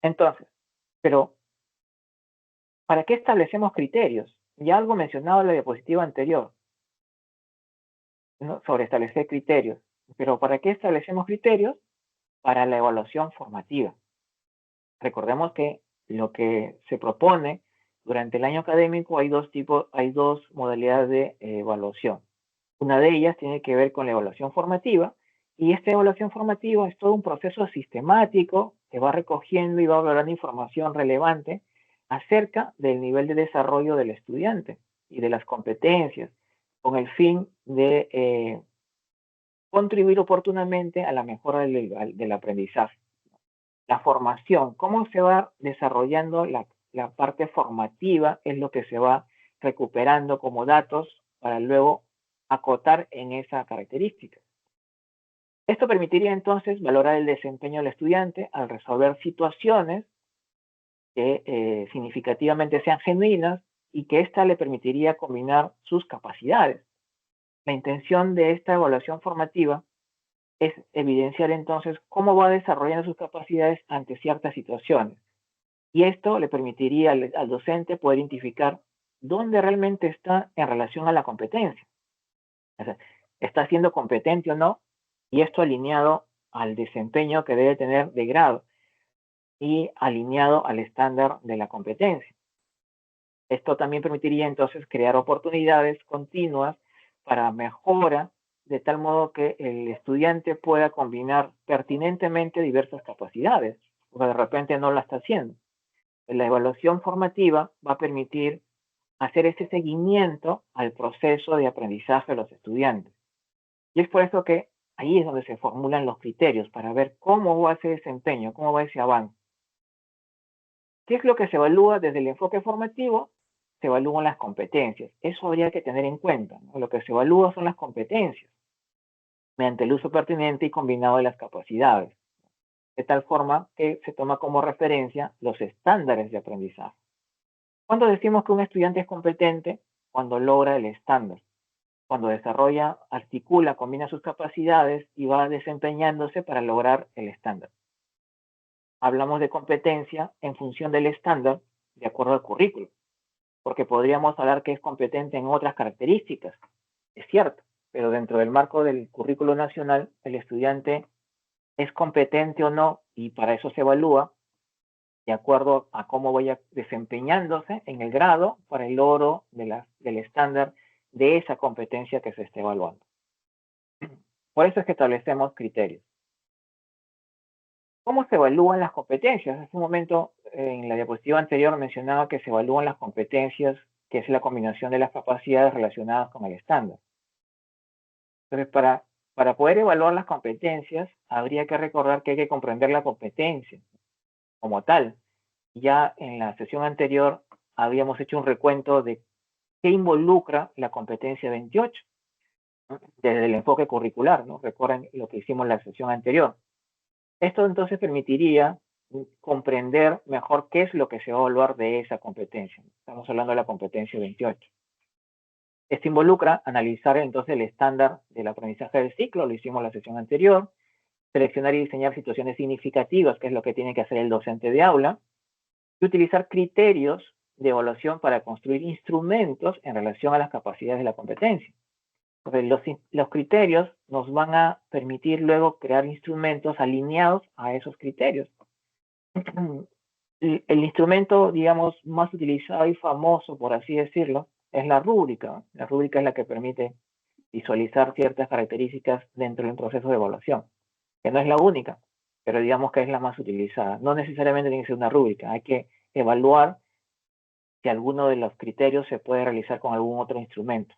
Entonces, pero ¿para qué establecemos criterios? Ya algo mencionado en la diapositiva anterior, ¿no? Sobre establecer criterios. Pero ¿para qué establecemos criterios? Para la evaluación formativa. Recordemos que lo que se propone durante el año académico hay dos modalidades de evaluación. Una de ellas tiene que ver con la evaluación formativa, y esta evaluación formativa es todo un proceso sistemático que va recogiendo y va valorando información relevante acerca del nivel de desarrollo del estudiante y de las competencias, con el fin de contribuir oportunamente a la mejora del aprendizaje. La formación, cómo se va desarrollando la parte formativa, es lo que se va recuperando como datos para luego acotar en esa característica. Esto permitiría entonces valorar el desempeño del estudiante al resolver situaciones que significativamente sean genuinas y que ésta le permitiría combinar sus capacidades. La intención de esta evaluación formativa es evidenciar entonces cómo va desarrollando sus capacidades ante ciertas situaciones. Y esto le permitiría al docente poder identificar dónde realmente está en relación a la competencia. O sea, está siendo competente o no, y esto alineado al desempeño que debe tener de grado y alineado al estándar de la competencia. Esto también permitiría entonces crear oportunidades continuas para mejora, de tal modo que el estudiante pueda combinar pertinentemente diversas capacidades, porque de repente no la está haciendo. La evaluación formativa va a permitir hacer ese seguimiento al proceso de aprendizaje de los estudiantes. Y es por eso que ahí es donde se formulan los criterios para ver cómo va ese desempeño, cómo va ese avance. ¿Qué es lo que se evalúa desde el enfoque formativo? Se evalúan las competencias. Eso habría que tener en cuenta, ¿no? Lo que se evalúa son las competencias, mediante el uso pertinente y combinado de las capacidades, de tal forma que se toma como referencia los estándares de aprendizaje. ¿Cuándo decimos que un estudiante es competente? Cuando logra el estándar, cuando desarrolla, articula, combina sus capacidades y va desempeñándose para lograr el estándar. Hablamos de competencia en función del estándar de acuerdo al currículo, porque podríamos hablar que es competente en otras características, es cierto, pero dentro del marco del currículo nacional, el estudiante es competente o no, y para eso se evalúa de acuerdo a cómo vaya desempeñándose en el grado para el logro del estándar de esa competencia que se esté evaluando. Por eso es que establecemos criterios. ¿Cómo se evalúan las competencias? Hace un momento, en la diapositiva anterior, mencionaba que se evalúan las competencias, que es la combinación de las capacidades relacionadas con el estándar. Entonces, para poder evaluar las competencias, habría que recordar que hay que comprender la competencia como tal. Ya en la sesión anterior habíamos hecho un recuento de qué involucra la competencia 28, ¿no? Desde el enfoque curricular, ¿no? Recuerden lo que hicimos en la sesión anterior. Esto entonces permitiría comprender mejor qué es lo que se va a evaluar de esa competencia. Estamos hablando de la competencia 28. Esto involucra analizar entonces el estándar del aprendizaje del ciclo, lo hicimos en la sesión anterior, seleccionar y diseñar situaciones significativas, que es lo que tiene que hacer el docente de aula, y utilizar criterios de evaluación para construir instrumentos en relación a las capacidades de la competencia. Entonces, los criterios nos van a permitir luego crear instrumentos alineados a esos criterios. El instrumento, digamos, más utilizado y famoso, por así decirlo, es la rúbrica. La rúbrica es la que permite visualizar ciertas características dentro del proceso de evaluación, que no es la única, pero digamos que es la más utilizada. No necesariamente tiene que ser una rúbrica, hay que evaluar si alguno de los criterios se puede realizar con algún otro instrumento.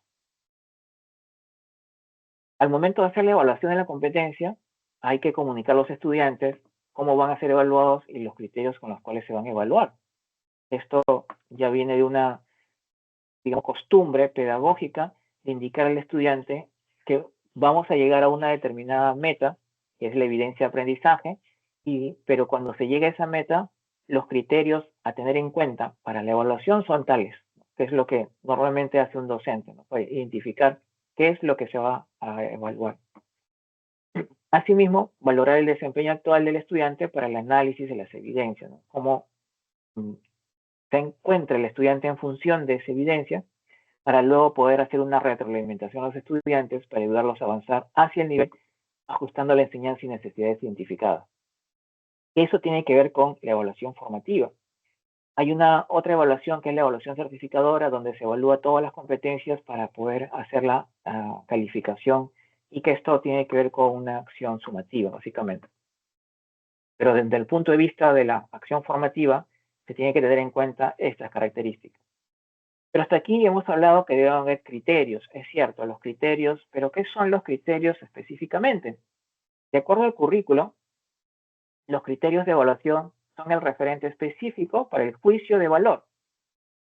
Al momento de hacer la evaluación de la competencia, hay que comunicar a los estudiantes cómo van a ser evaluados y los criterios con los cuales se van a evaluar. Esto ya viene de una, digamos, costumbre pedagógica de indicar al estudiante que vamos a llegar a una determinada meta, que es la evidencia de aprendizaje, pero cuando se llega a esa meta, los criterios a tener en cuenta para la evaluación son tales, que es lo que normalmente hace un docente, ¿no? Para identificar qué es lo que se va a evaluar. Asimismo, valorar el desempeño actual del estudiante para el análisis de las evidencias, ¿no? Cómo se encuentra el estudiante en función de esa evidencia, para luego poder hacer una retroalimentación a los estudiantes para ayudarlos a avanzar hacia el nivel, ajustando la enseñanza y necesidades identificadas. Eso tiene que ver con la evaluación formativa. Hay una otra evaluación que es la evaluación certificadora, donde se evalúa todas las competencias para poder hacer la calificación, y que esto tiene que ver con una acción sumativa, básicamente. Pero desde el punto de vista de la acción formativa, se tiene que tener en cuenta estas características. Pero hasta aquí hemos hablado que deben haber criterios, es cierto, los criterios, pero ¿qué son los criterios específicamente? De acuerdo al currículo, los criterios de evaluación son el referente específico para el juicio de valor.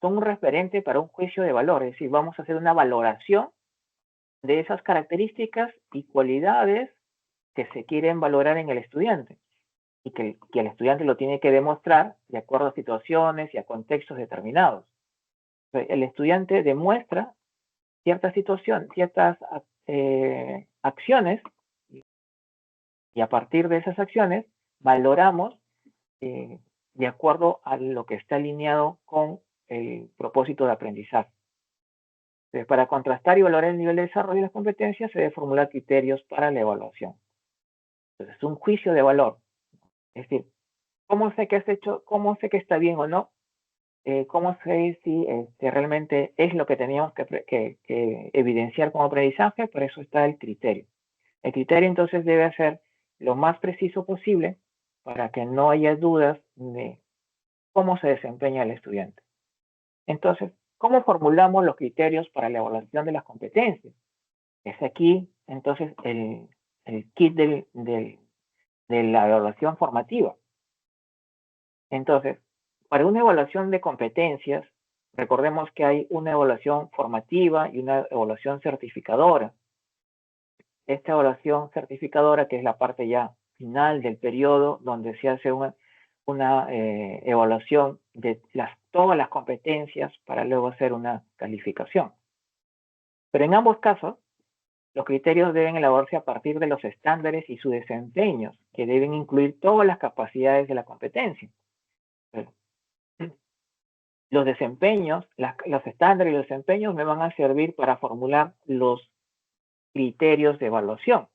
Son un referente para un juicio de valor, es decir, vamos a hacer una valoración de esas características y cualidades que se quieren valorar en el estudiante y que el estudiante lo tiene que demostrar de acuerdo a situaciones y a contextos determinados. El estudiante demuestra cierta situación, ciertas acciones, y a partir de esas acciones valoramos de acuerdo a lo que está alineado con el propósito de aprendizaje. Entonces, para contrastar y valorar el nivel de desarrollo de las competencias, se debe formular criterios para la evaluación. Entonces, es un juicio de valor. Es decir, ¿cómo sé que has hecho, cómo sé que está bien o no? ¿Cómo sé si realmente es lo que teníamos que evidenciar como aprendizaje? Por eso está el criterio. El criterio entonces debe ser lo más preciso posible para que no haya dudas de cómo se desempeña el estudiante. Entonces, ¿cómo formulamos los criterios para la evaluación de las competencias? Es aquí entonces el kit de la evaluación formativa. Entonces, para una evaluación de competencias, recordemos que hay una evaluación formativa y una evaluación certificadora. Esta evaluación certificadora, que es la parte ya final del periodo, donde se hace una evaluación de todas las competencias para luego hacer una calificación. Pero en ambos casos, los criterios deben elaborarse a partir de los estándares y sus desempeños, que deben incluir todas las capacidades de la competencia. Los desempeños, los estándares y los desempeños me van a servir para formular los criterios de evaluación.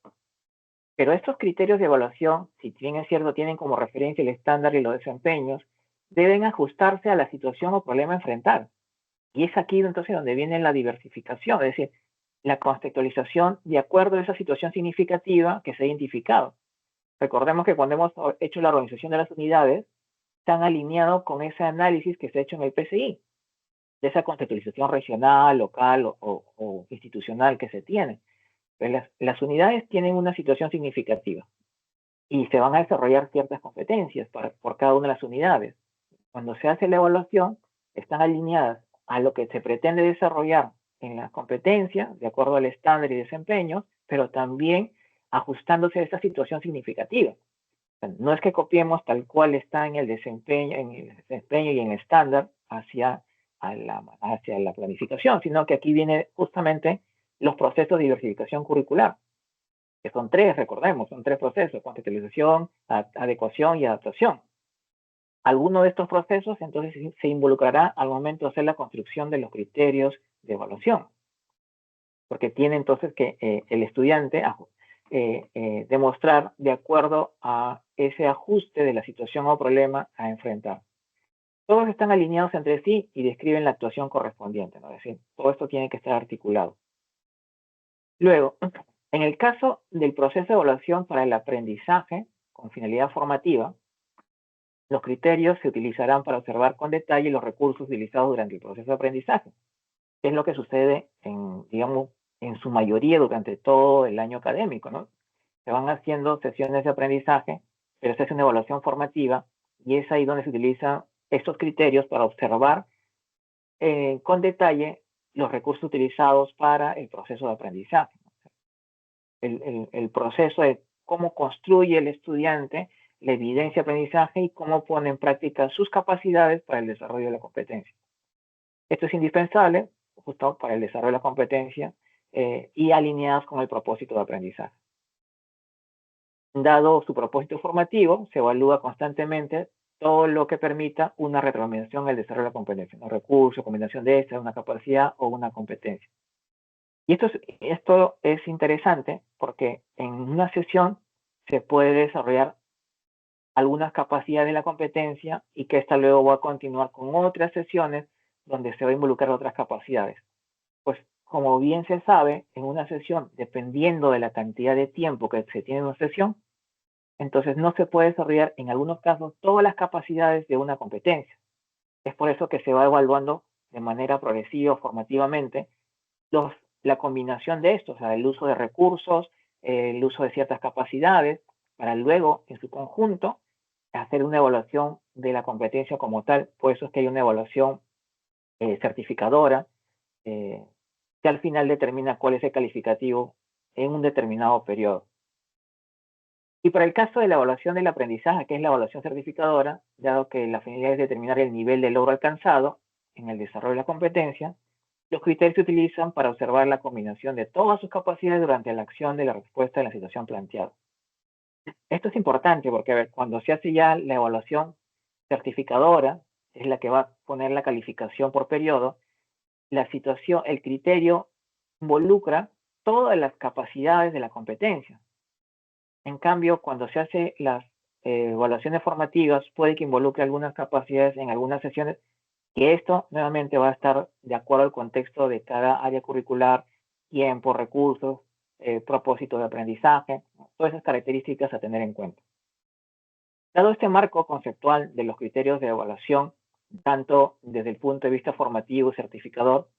Pero estos criterios de evaluación, si bien es cierto, tienen como referencia el estándar y los desempeños, deben ajustarse a la situación o problema enfrentado. Y es aquí entonces donde viene la diversificación, es decir, la contextualización de acuerdo a esa situación significativa que se ha identificado. Recordemos que cuando hemos hecho la organización de las unidades, están alineados con ese análisis que se ha hecho en el PCI, de esa contextualización regional, local o institucional que se tiene. Las unidades tienen una situación significativa y se van a desarrollar ciertas competencias por cada una de las unidades. Cuando se hace la evaluación, están alineadas a lo que se pretende desarrollar en las competencias, de acuerdo al estándar y desempeño, pero también ajustándose a esa situación significativa. No es que copiemos tal cual está en el desempeño y en el estándar hacia la planificación, sino que aquí viene justamente los procesos de diversificación curricular, que son tres, recordemos, son tres procesos: contextualización, adecuación y adaptación. Alguno de estos procesos entonces se involucrará al momento de hacer la construcción de los criterios de evaluación, porque tiene entonces que el estudiante demostrar de acuerdo a ese ajuste de la situación o problema a enfrentar. Todos están alineados entre sí y describen la actuación correspondiente, ¿no? Es decir, todo esto tiene que estar articulado. Luego, en el caso del proceso de evaluación para el aprendizaje con finalidad formativa, los criterios se utilizarán para observar con detalle los recursos utilizados durante el proceso de aprendizaje. Es lo que sucede en su mayoría durante todo el año académico, ¿no? Se van haciendo sesiones de aprendizaje, pero se hace una evaluación formativa y es ahí donde se utilizan estos criterios para observar con detalle los recursos utilizados para el proceso de aprendizaje. El proceso de cómo construye el estudiante la evidencia de aprendizaje y cómo pone en práctica sus capacidades para el desarrollo de la competencia. Esto es indispensable justo para el desarrollo de la competencia y alineadas con el propósito de aprendizaje. Dado su propósito formativo, se evalúa constantemente todo lo que permita una retroalimentación al desarrollo de la competencia, un recurso, combinación de estas, una capacidad o una competencia. Y esto es interesante porque en una sesión se puede desarrollar algunas capacidades de la competencia y que esta luego va a continuar con otras sesiones donde se va a involucrar otras capacidades. Pues como bien se sabe, en una sesión, dependiendo de la cantidad de tiempo que se tiene en una sesión, entonces no se puede desarrollar en algunos casos todas las capacidades de una competencia. Es por eso que se va evaluando de manera progresiva, formativamente, la combinación de esto, o sea, el uso de recursos, el uso de ciertas capacidades, para luego, en su conjunto, hacer una evaluación de la competencia como tal. Por eso es que hay una evaluación certificadora, que al final determina cuál es el calificativo en un determinado periodo. Y para el caso de la evaluación del aprendizaje, que es la evaluación certificadora, dado que la finalidad es determinar el nivel de logro alcanzado, en el desarrollo de la competencia, los criterios se utilizan para observar la combinación de todas sus capacidades durante la acción de la respuesta a la situación planteada. Esto es importante porque, a ver, cuando se hace ya la evaluación certificadora, es la que va a poner la calificación por periodo, la situación, el criterio involucra todas las capacidades de la competencia. En cambio, cuando se hace las evaluaciones formativas, puede que involucre algunas capacidades en algunas sesiones, que esto nuevamente va a estar de acuerdo al contexto de cada área curricular, tiempo, recursos, propósito de aprendizaje, todas esas características a tener en cuenta. Dado este marco conceptual de los criterios de evaluación, tanto desde el punto de vista formativo y certificador,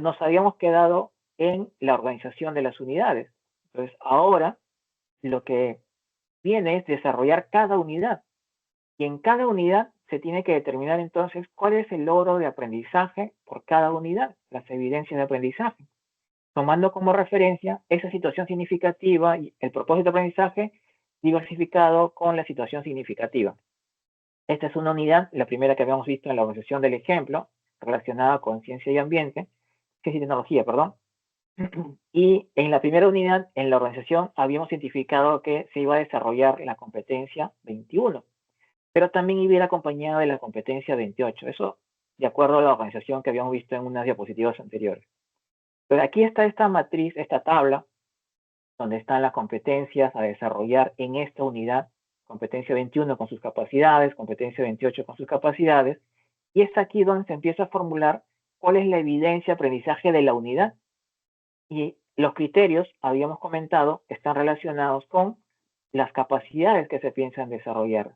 nos habíamos quedado en la organización de las unidades. Entonces, ahora lo que viene es desarrollar cada unidad. Y en cada unidad se tiene que determinar entonces cuál es el logro de aprendizaje por cada unidad, las evidencias de aprendizaje, tomando como referencia esa situación significativa y el propósito de aprendizaje diversificado con la situación significativa. Esta es una unidad, la primera que habíamos visto en la organización del ejemplo, relacionada con ciencia y ambiente, ciencia y tecnología, perdón. Y en la primera unidad, en la organización, habíamos identificado que se iba a desarrollar la competencia 21, pero también iba a ir acompañada de la competencia 28. Eso de acuerdo a la organización que habíamos visto en unas diapositivas anteriores. Pero aquí está esta matriz, esta tabla, donde están las competencias a desarrollar en esta unidad, competencia 21 con sus capacidades, competencia 28 con sus capacidades, y es aquí donde se empieza a formular cuál es la evidencia de aprendizaje de la unidad. Y los criterios, habíamos comentado, están relacionados con las capacidades que se piensan desarrollar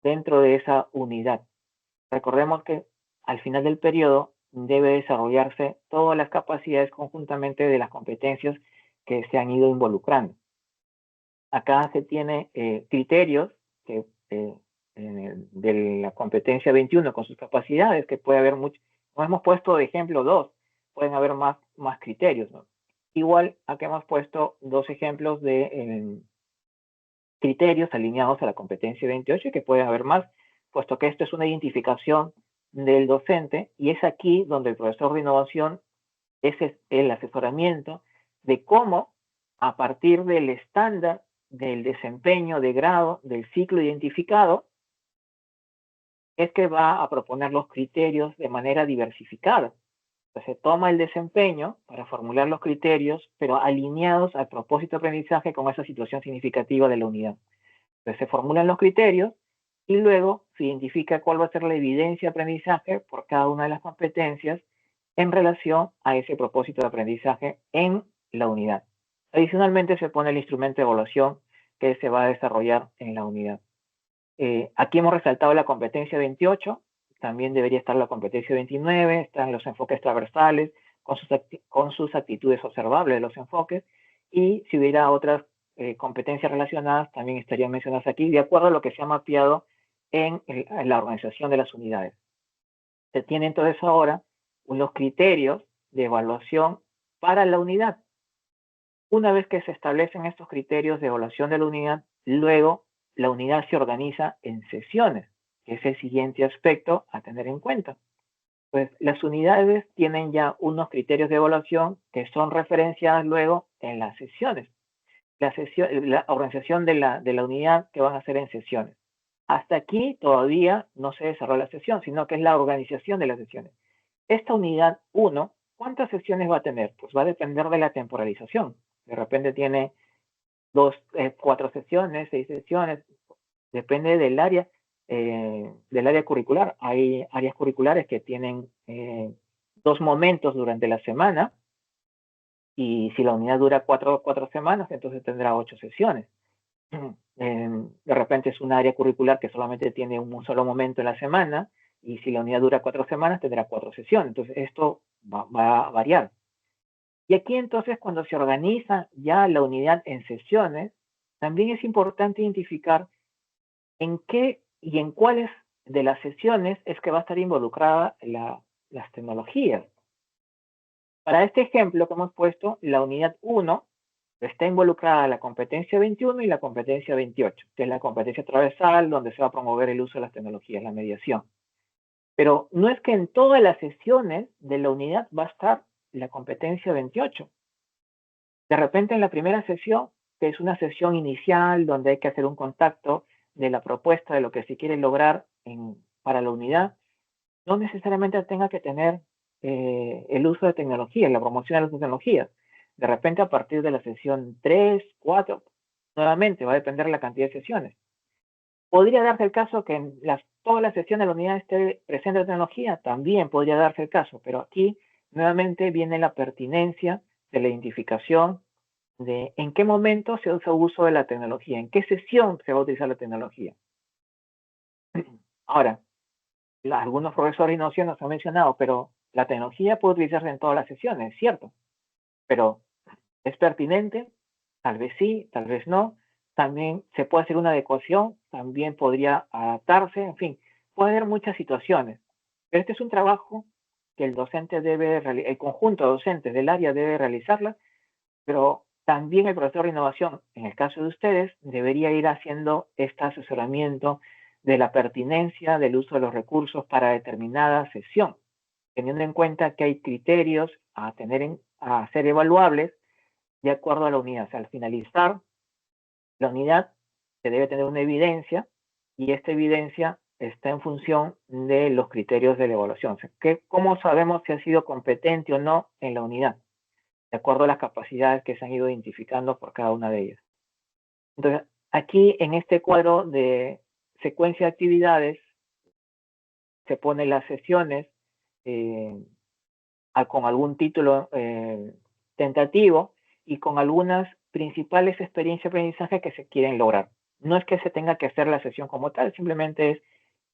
dentro de esa unidad. Recordemos que al final del periodo debe desarrollarse todas las capacidades conjuntamente de las competencias que se han ido involucrando. Acá se tiene criterios que, de la competencia 21 con sus capacidades, que puede haber muchos. Nos hemos puesto de ejemplo 2, pueden haber más criterios, ¿no? Igual, acá hemos puesto 2 ejemplos de criterios alineados a la competencia 28, que pueden haber más, puesto que esto es una identificación del docente, y es aquí donde el profesor de innovación es el asesoramiento de cómo, a partir del estándar del desempeño de grado del ciclo identificado, es que va a proponer los criterios de manera diversificada. Entonces, se toma el desempeño para formular los criterios, pero alineados al propósito de aprendizaje con esa situación significativa de la unidad. Entonces, se formulan los criterios y luego se identifica cuál va a ser la evidencia de aprendizaje por cada una de las competencias en relación a ese propósito de aprendizaje en la unidad. Adicionalmente, se pone el instrumento de evaluación que se va a desarrollar en la unidad. Aquí hemos resaltado la competencia 28, también debería estar la competencia 29, están los enfoques transversales con sus actitudes observables de los enfoques, y si hubiera otras competencias relacionadas, también estarían mencionadas aquí, de acuerdo a lo que se ha mapeado en la organización de las unidades. Se tiene entonces ahora unos criterios de evaluación para la unidad. Una vez que se establecen estos criterios de evaluación de la unidad, luego la unidad se organiza en sesiones, que es el siguiente aspecto a tener en cuenta. Pues las unidades tienen ya unos criterios de evaluación que son referenciadas luego en las sesiones. La organización de la unidad que van a hacer en sesiones. Hasta aquí todavía no se desarrolla la sesión, sino que es la organización de las sesiones. Esta unidad 1, ¿cuántas sesiones va a tener? Pues va a depender de la temporalización. De repente tiene 4 sesiones, 6 sesiones, depende del área curricular. Hay áreas curriculares que tienen 2 momentos durante la semana, y si la unidad dura 4 semanas, entonces tendrá 8 sesiones. De repente es un área curricular que solamente tiene un solo momento en la semana, y si la unidad dura 4 semanas, tendrá 4 sesiones. Entonces esto va a variar. Y aquí entonces, cuando se organiza ya la unidad en sesiones, también es importante identificar en qué y en cuáles de las sesiones es que va a estar involucrada las tecnologías. Para este ejemplo que hemos puesto, la unidad 1 está involucrada la competencia 21 y la competencia 28, que es la competencia transversal, donde se va a promover el uso de las tecnologías, la mediación. Pero no es que en todas las sesiones de la unidad va a estar la competencia 28. De repente en la primera sesión, que es una sesión inicial donde hay que hacer un contacto de la propuesta de lo que se quiere lograr para la unidad, no necesariamente tenga que tener el uso de tecnología, la promoción de las tecnologías. De repente a partir de la sesión 3, 4, nuevamente va a depender de la cantidad de sesiones. ¿Podría darse el caso que en todas las sesiones de la unidad esté presente la tecnología? También podría darse el caso, pero aquí nuevamente viene la pertinencia de la identificación de en qué momento se usa uso de la tecnología, en qué sesión se va a utilizar la tecnología. Ahora, algunos profesores no nos han mencionado, pero la tecnología puede utilizarse en todas las sesiones, ¿cierto? Pero ¿es pertinente? Tal vez sí, tal vez no. También se puede hacer una adecuación, también podría adaptarse, en fin, puede haber muchas situaciones. Pero este es un trabajo que el docente el conjunto de docentes del área debe realizarla, pero también el profesor de innovación, en el caso de ustedes, debería ir haciendo este asesoramiento de la pertinencia del uso de los recursos para determinada sesión, teniendo en cuenta que hay criterios a ser evaluables de acuerdo a la unidad. O sea, al finalizar la unidad se debe tener una evidencia y esta evidencia está en función de los criterios de la evaluación. O sea, ¿cómo sabemos si ha sido competente o no en la unidad? De acuerdo a las capacidades que se han ido identificando por cada una de ellas. Entonces, aquí en este cuadro de secuencia de actividades se ponen las sesiones con algún título tentativo y con algunas principales experiencias de aprendizaje que se quieren lograr. No es que se tenga que hacer la sesión como tal, simplemente es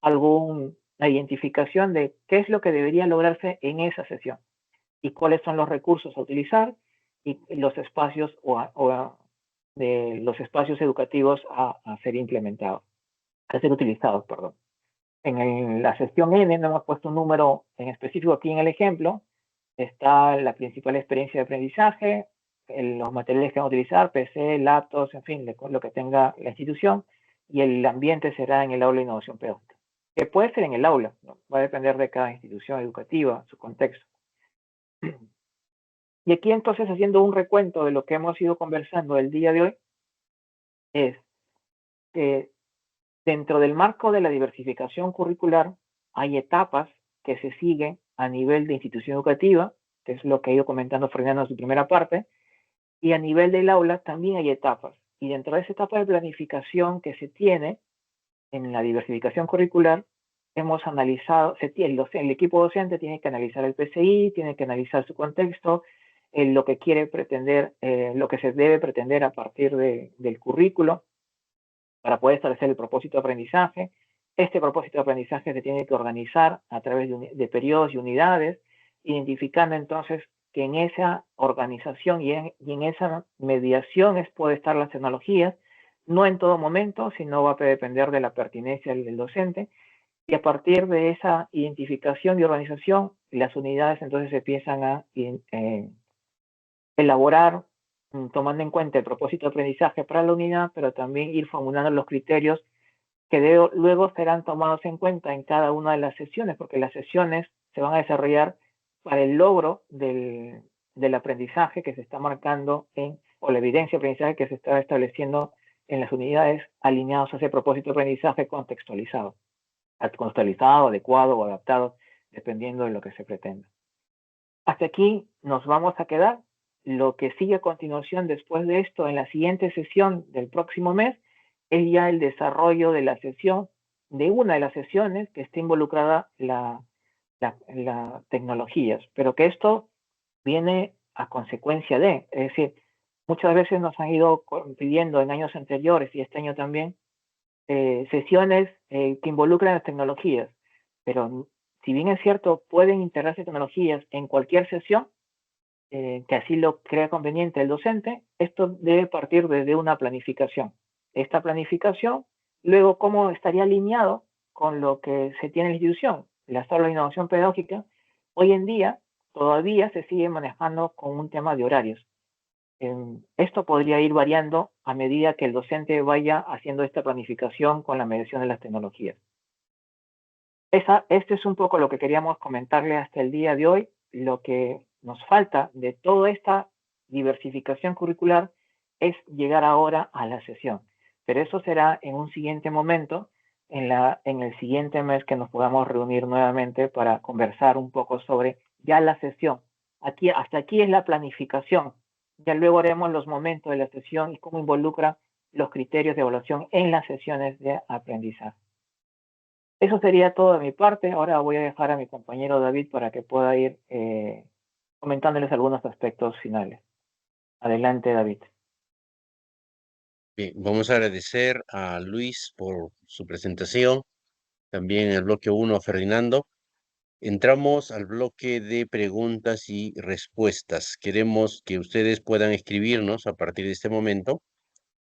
alguna identificación de qué es lo que debería lograrse en esa sesión y cuáles son los recursos a utilizar y los espacios los espacios educativos a ser implementados, a ser utilizados, perdón. En la sesión N no hemos puesto un número en específico aquí en el ejemplo. Está la principal experiencia de aprendizaje, los materiales que van a utilizar, PC, laptops, en fin, lo que tenga la institución, y el ambiente será en el aula de innovación pedagógica, que puede ser en el aula, ¿no? Va a depender de cada institución educativa, su contexto. Y aquí entonces, haciendo un recuento de lo que hemos ido conversando el día de hoy, es que dentro del marco de la diversificación curricular hay etapas que se siguen a nivel de institución educativa, que es lo que ha ido comentando Fernando en su primera parte, y a nivel del aula también hay etapas. Y dentro de esa etapa de planificación que se tiene en la diversificación curricular, hemos analizado, el equipo docente tiene que analizar el PCI, tiene que analizar su contexto, lo que quiere pretender, lo que se debe pretender a partir del currículo para poder establecer el propósito de aprendizaje. Este propósito de aprendizaje se tiene que organizar a través de periodos y unidades, identificando entonces que en esa organización y en esa mediación puede estar las tecnologías, no en todo momento, sino va a depender de la pertinencia del docente, y a partir de esa identificación y organización, las unidades entonces empiezan a elaborar, tomando en cuenta el propósito de aprendizaje para la unidad, pero también ir formulando los criterios que luego serán tomados en cuenta en cada una de las sesiones, porque las sesiones se van a desarrollar para el logro del aprendizaje que se está marcando o la evidencia de aprendizaje que se está estableciendo en las unidades alineados a ese propósito de aprendizaje contextualizado, adecuado o adaptado, dependiendo de lo que se pretenda. Hasta aquí nos vamos a quedar. Lo que sigue a continuación después de esto, en la siguiente sesión del próximo mes, es ya el desarrollo de la sesión, de una de las sesiones que esté involucrada la tecnologías, pero que esto viene a consecuencia es decir, muchas veces nos han ido pidiendo en años anteriores y este año también sesiones que involucran las tecnologías, pero si bien es cierto, pueden integrarse tecnologías en cualquier sesión, que así lo crea conveniente el docente, esto debe partir desde una planificación. Esta planificación, luego, ¿cómo estaría alineado con lo que se tiene en la institución? Las tablas de innovación pedagógica, hoy en día, todavía se sigue manejando con un tema de horarios. Esto podría ir variando a medida que el docente vaya haciendo esta planificación con la medición de las tecnologías. Este es un poco lo que queríamos comentarle hasta el día de hoy. Lo que nos falta de toda esta diversificación curricular es llegar ahora a la sesión. Pero eso será en un siguiente momento, en el siguiente mes que nos podamos reunir nuevamente para conversar un poco sobre ya la sesión. Hasta aquí es la planificación. Ya luego haremos los momentos de la sesión y cómo involucra los criterios de evaluación en las sesiones de aprendizaje. Eso sería todo de mi parte. Ahora voy a dejar a mi compañero David para que pueda ir comentándoles algunos aspectos finales. Adelante, David. Bien, vamos a agradecer a Luis por su presentación, también en el bloque 1 a Ferdinando. Entramos al bloque de preguntas y respuestas. Queremos que ustedes puedan escribirnos a partir de este momento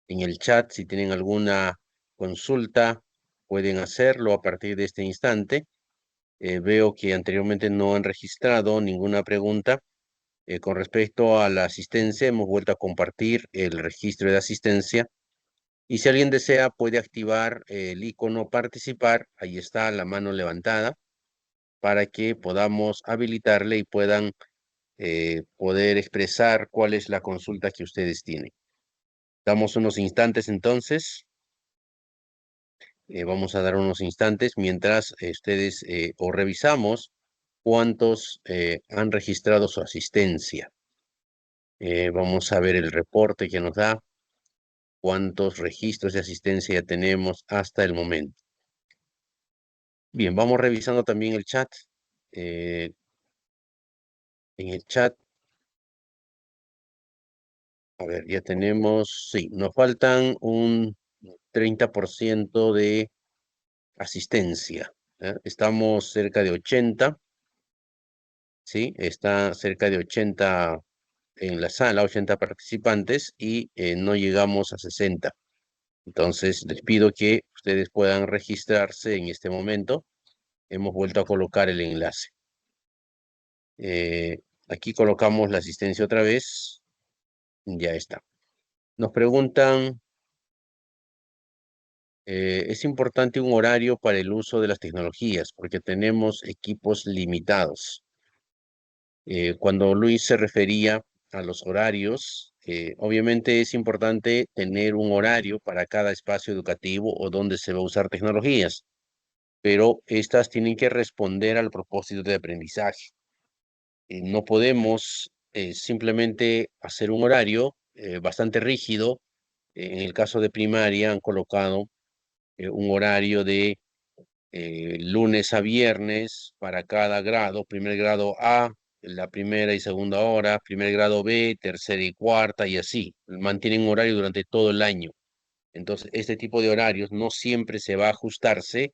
en el chat. Si tienen alguna consulta, pueden hacerlo a partir de este instante. Veo que anteriormente no han registrado ninguna pregunta. Con respecto a la asistencia, hemos vuelto a compartir el registro de asistencia. Y si alguien desea, puede activar el icono participar. Ahí está la mano levantada para que podamos habilitarle y puedan poder expresar cuál es la consulta que ustedes tienen. Damos unos instantes entonces. Vamos a dar unos instantes mientras ustedes o revisamos cuántos han registrado su asistencia. Vamos a ver el reporte que nos da, cuántos registros de asistencia ya tenemos hasta el momento. Bien, vamos revisando también el chat. En el chat, a ver, ya tenemos, sí, nos faltan un 30% de asistencia. Estamos cerca de 80, ¿sí? Está cerca de 80 en la sala, 80 participantes y no llegamos a 60. Entonces, les pido que ustedes puedan registrarse en este momento. Hemos vuelto a colocar el enlace. Aquí colocamos la asistencia otra vez. Ya está. Nos preguntan, es importante un horario para el uso de las tecnologías porque tenemos equipos limitados. Cuando Luis se refería a los horarios, obviamente es importante tener un horario para cada espacio educativo o donde se va a usar tecnologías, pero estas tienen que responder al propósito de aprendizaje. No podemos simplemente hacer un horario bastante rígido. En el caso de primaria han colocado un horario de lunes a viernes para cada grado, primer grado A, la primera y segunda hora, primer grado B, tercera y cuarta y así. Mantienen un horario durante todo el año. Entonces, este tipo de horarios no siempre se va a ajustarse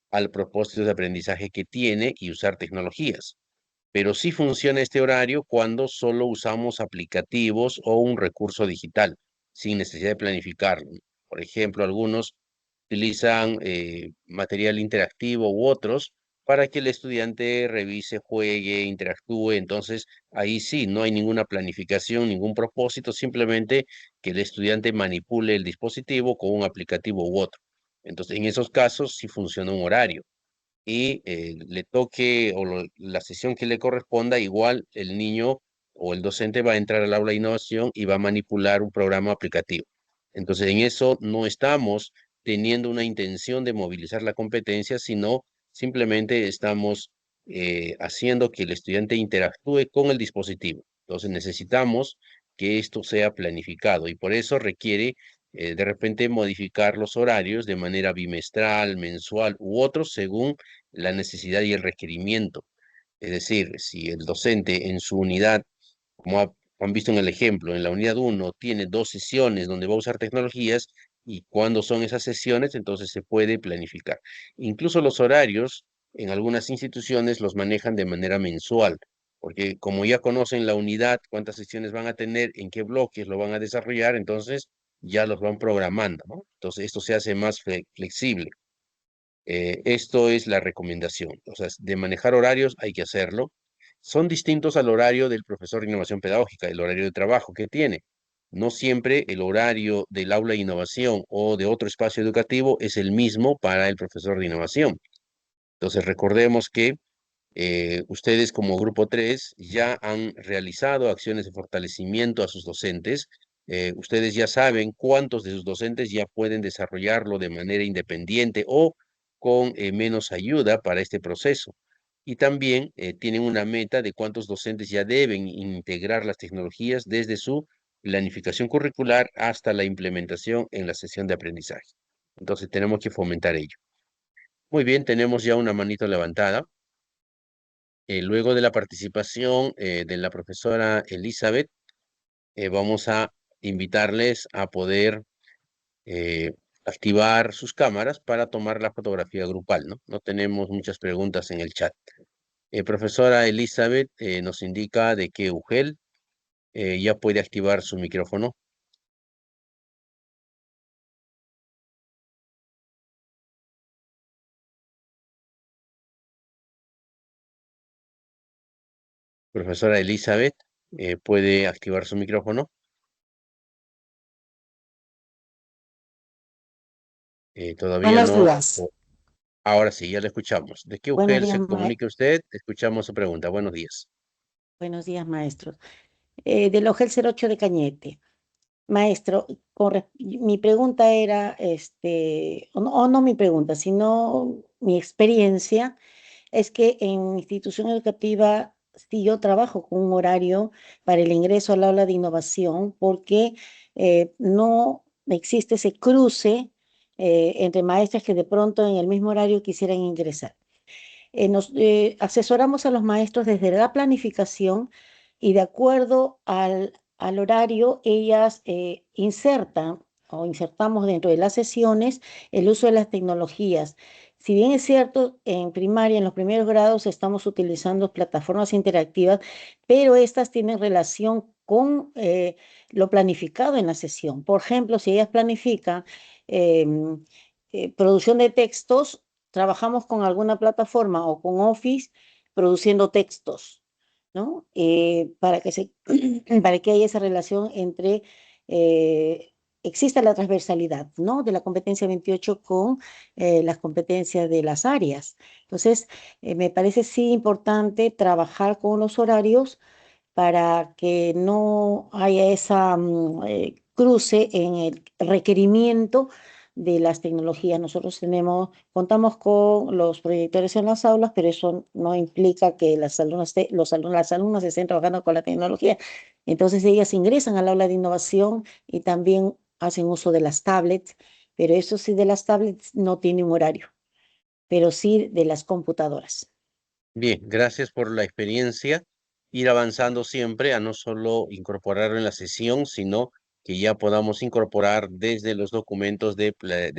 al propósito de aprendizaje que tiene y usar tecnologías. Pero sí funciona este horario cuando solo usamos aplicativos o un recurso digital, sin necesidad de planificarlo. Por ejemplo, algunos utilizan material interactivo u otros para que el estudiante revise, juegue, interactúe. Entonces, ahí sí, no hay ninguna planificación, ningún propósito, simplemente que el estudiante manipule el dispositivo con un aplicativo u otro. Entonces, en esos casos sí funciona un horario y le toque la sesión que le corresponda, igual el niño o el docente va a entrar al aula de innovación y va a manipular un programa aplicativo. Entonces, en eso no estamos teniendo una intención de movilizar la competencia, sino simplemente estamos haciendo que el estudiante interactúe con el dispositivo. Entonces, necesitamos que esto sea planificado y por eso requiere de repente modificar los horarios de manera bimestral, mensual u otro según la necesidad y el requerimiento. Es decir, si el docente en su unidad, como han visto en el ejemplo, en la unidad 1 tiene 2 sesiones donde va a usar tecnologías y cuándo son esas sesiones, entonces se puede planificar. Incluso los horarios en algunas instituciones los manejan de manera mensual, porque como ya conocen la unidad, cuántas sesiones van a tener, en qué bloques lo van a desarrollar, entonces ya los van programando, ¿no? Entonces esto se hace más flexible. Esto es la recomendación. O sea, de manejar horarios hay que hacerlo. Son distintos al horario del profesor de innovación pedagógica, el horario de trabajo que tiene. No siempre el horario del aula de innovación o de otro espacio educativo es el mismo para el profesor de innovación. Entonces, recordemos que ustedes como Grupo 3 ya han realizado acciones de fortalecimiento a sus docentes. Ustedes ya saben cuántos de sus docentes ya pueden desarrollarlo de manera independiente o con menos ayuda para este proceso. Y también tienen una meta de cuántos docentes ya deben integrar las tecnologías desde su planificación curricular hasta la implementación en la sesión de aprendizaje. Entonces tenemos que fomentar ello. Muy bien, tenemos ya una manito levantada. Luego de la participación de la profesora Elizabeth, vamos a invitarles a poder eh, activar sus cámaras para tomar la fotografía grupal, ¿no? No tenemos muchas preguntas en el chat. Profesora Elizabeth nos indica de que UGEL ya puede activar su micrófono. Profesora Elizabeth, ¿puede activar su micrófono? Todavía Buenos no. días. Ahora sí, ya le escuchamos. ¿De qué Buenos UGEL días, se comunica usted? Escuchamos su pregunta. Buenos días. buenos días, maestros. Del OGEL 08 de Cañete. Maestro, mi pregunta era, o no mi pregunta, sino mi experiencia, es que en mi institución educativa, sí, yo trabajo con un horario para el ingreso al aula de innovación, porque no existe ese cruce entre maestras que de pronto en el mismo horario quisieran ingresar. Nos asesoramos a los maestros desde la planificación y de acuerdo al horario, ellas insertan o insertamos dentro de las sesiones el uso de las tecnologías. Si bien es cierto, en primaria, en los primeros grados, estamos utilizando plataformas interactivas, pero estas tienen relación con lo planificado en la sesión. Por ejemplo, si ellas planifican producción de textos, trabajamos con alguna plataforma o con Office produciendo textos, ¿no? Para que haya esa relación entre, exista la transversalidad, ¿no? De la competencia 28 con las competencias de las áreas. Entonces, me parece sí importante trabajar con los horarios para que no haya esa cruce en el requerimiento de las tecnologías. Nosotros contamos con los proyectores en las aulas, pero eso no implica que las alumnas estén trabajando con la tecnología. Entonces ellas ingresan al aula de innovación y también hacen uso de las tablets, pero eso sí de las tablets no tiene un horario, pero sí de las computadoras. Bien, gracias por la experiencia. Ir avanzando siempre a no solo incorporarlo en la sesión, sino que ya podamos incorporar desde los documentos de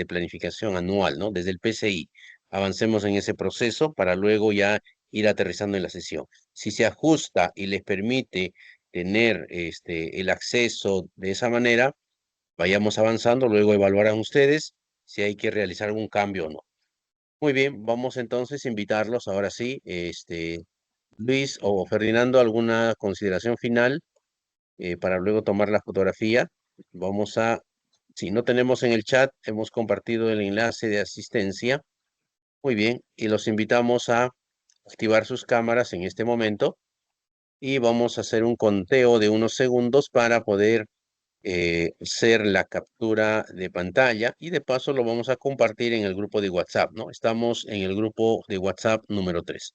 planificación anual, ¿no? Desde el PCI. Avancemos en ese proceso para luego ya ir aterrizando en la sesión. Si se ajusta y les permite tener el acceso de esa manera, vayamos avanzando, luego evaluarán ustedes si hay que realizar algún cambio o no. Muy bien, vamos entonces a invitarlos ahora sí, Luis o Ferdinando, alguna consideración final para luego tomar la fotografía. Vamos a, si no tenemos en el chat, hemos compartido el enlace de asistencia. Muy bien, y los invitamos a activar sus cámaras en este momento y vamos a hacer un conteo de unos segundos para poder hacer la captura de pantalla y de paso lo vamos a compartir en el grupo de WhatsApp, ¿no? Estamos en el grupo de WhatsApp número 3.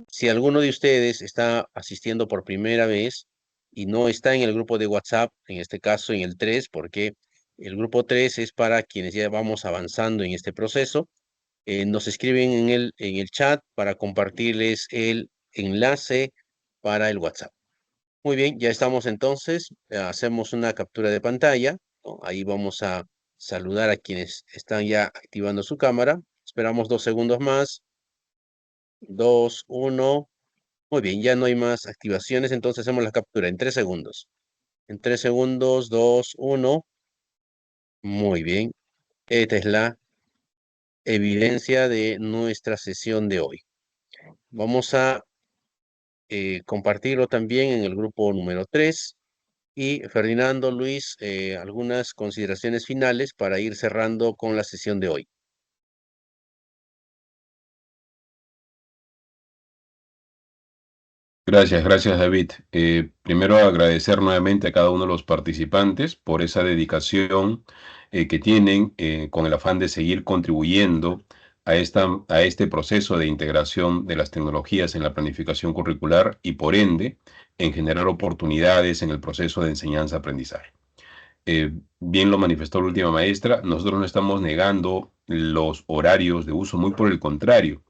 Si alguno de ustedes está asistiendo por primera vez y no está en el grupo de WhatsApp, en este caso en el 3, porque el grupo 3 es para quienes ya vamos avanzando en este proceso, nos escriben en el chat para compartirles el enlace para el WhatsApp. Muy bien, ya estamos entonces, hacemos una captura de pantalla, ¿no? Ahí vamos a saludar a quienes están ya activando su cámara. Esperamos 2 segundos más. 2, 1. Muy bien, ya no hay más activaciones, entonces hacemos la captura en 3 segundos. En 3 segundos, 2, 1. Muy bien. Esta es la evidencia de nuestra sesión de hoy. Vamos a compartirlo también en el grupo número 3. Y Ferdinando, Luis, algunas consideraciones finales para ir cerrando con la sesión de hoy. Gracias David. Primero agradecer nuevamente a cada uno de los participantes por esa dedicación que tienen con el afán de seguir contribuyendo a este proceso de integración de las tecnologías en la planificación curricular y por ende en generar oportunidades en el proceso de enseñanza-aprendizaje. Bien lo manifestó la última maestra, nosotros no estamos negando los horarios de uso, muy por el contrario.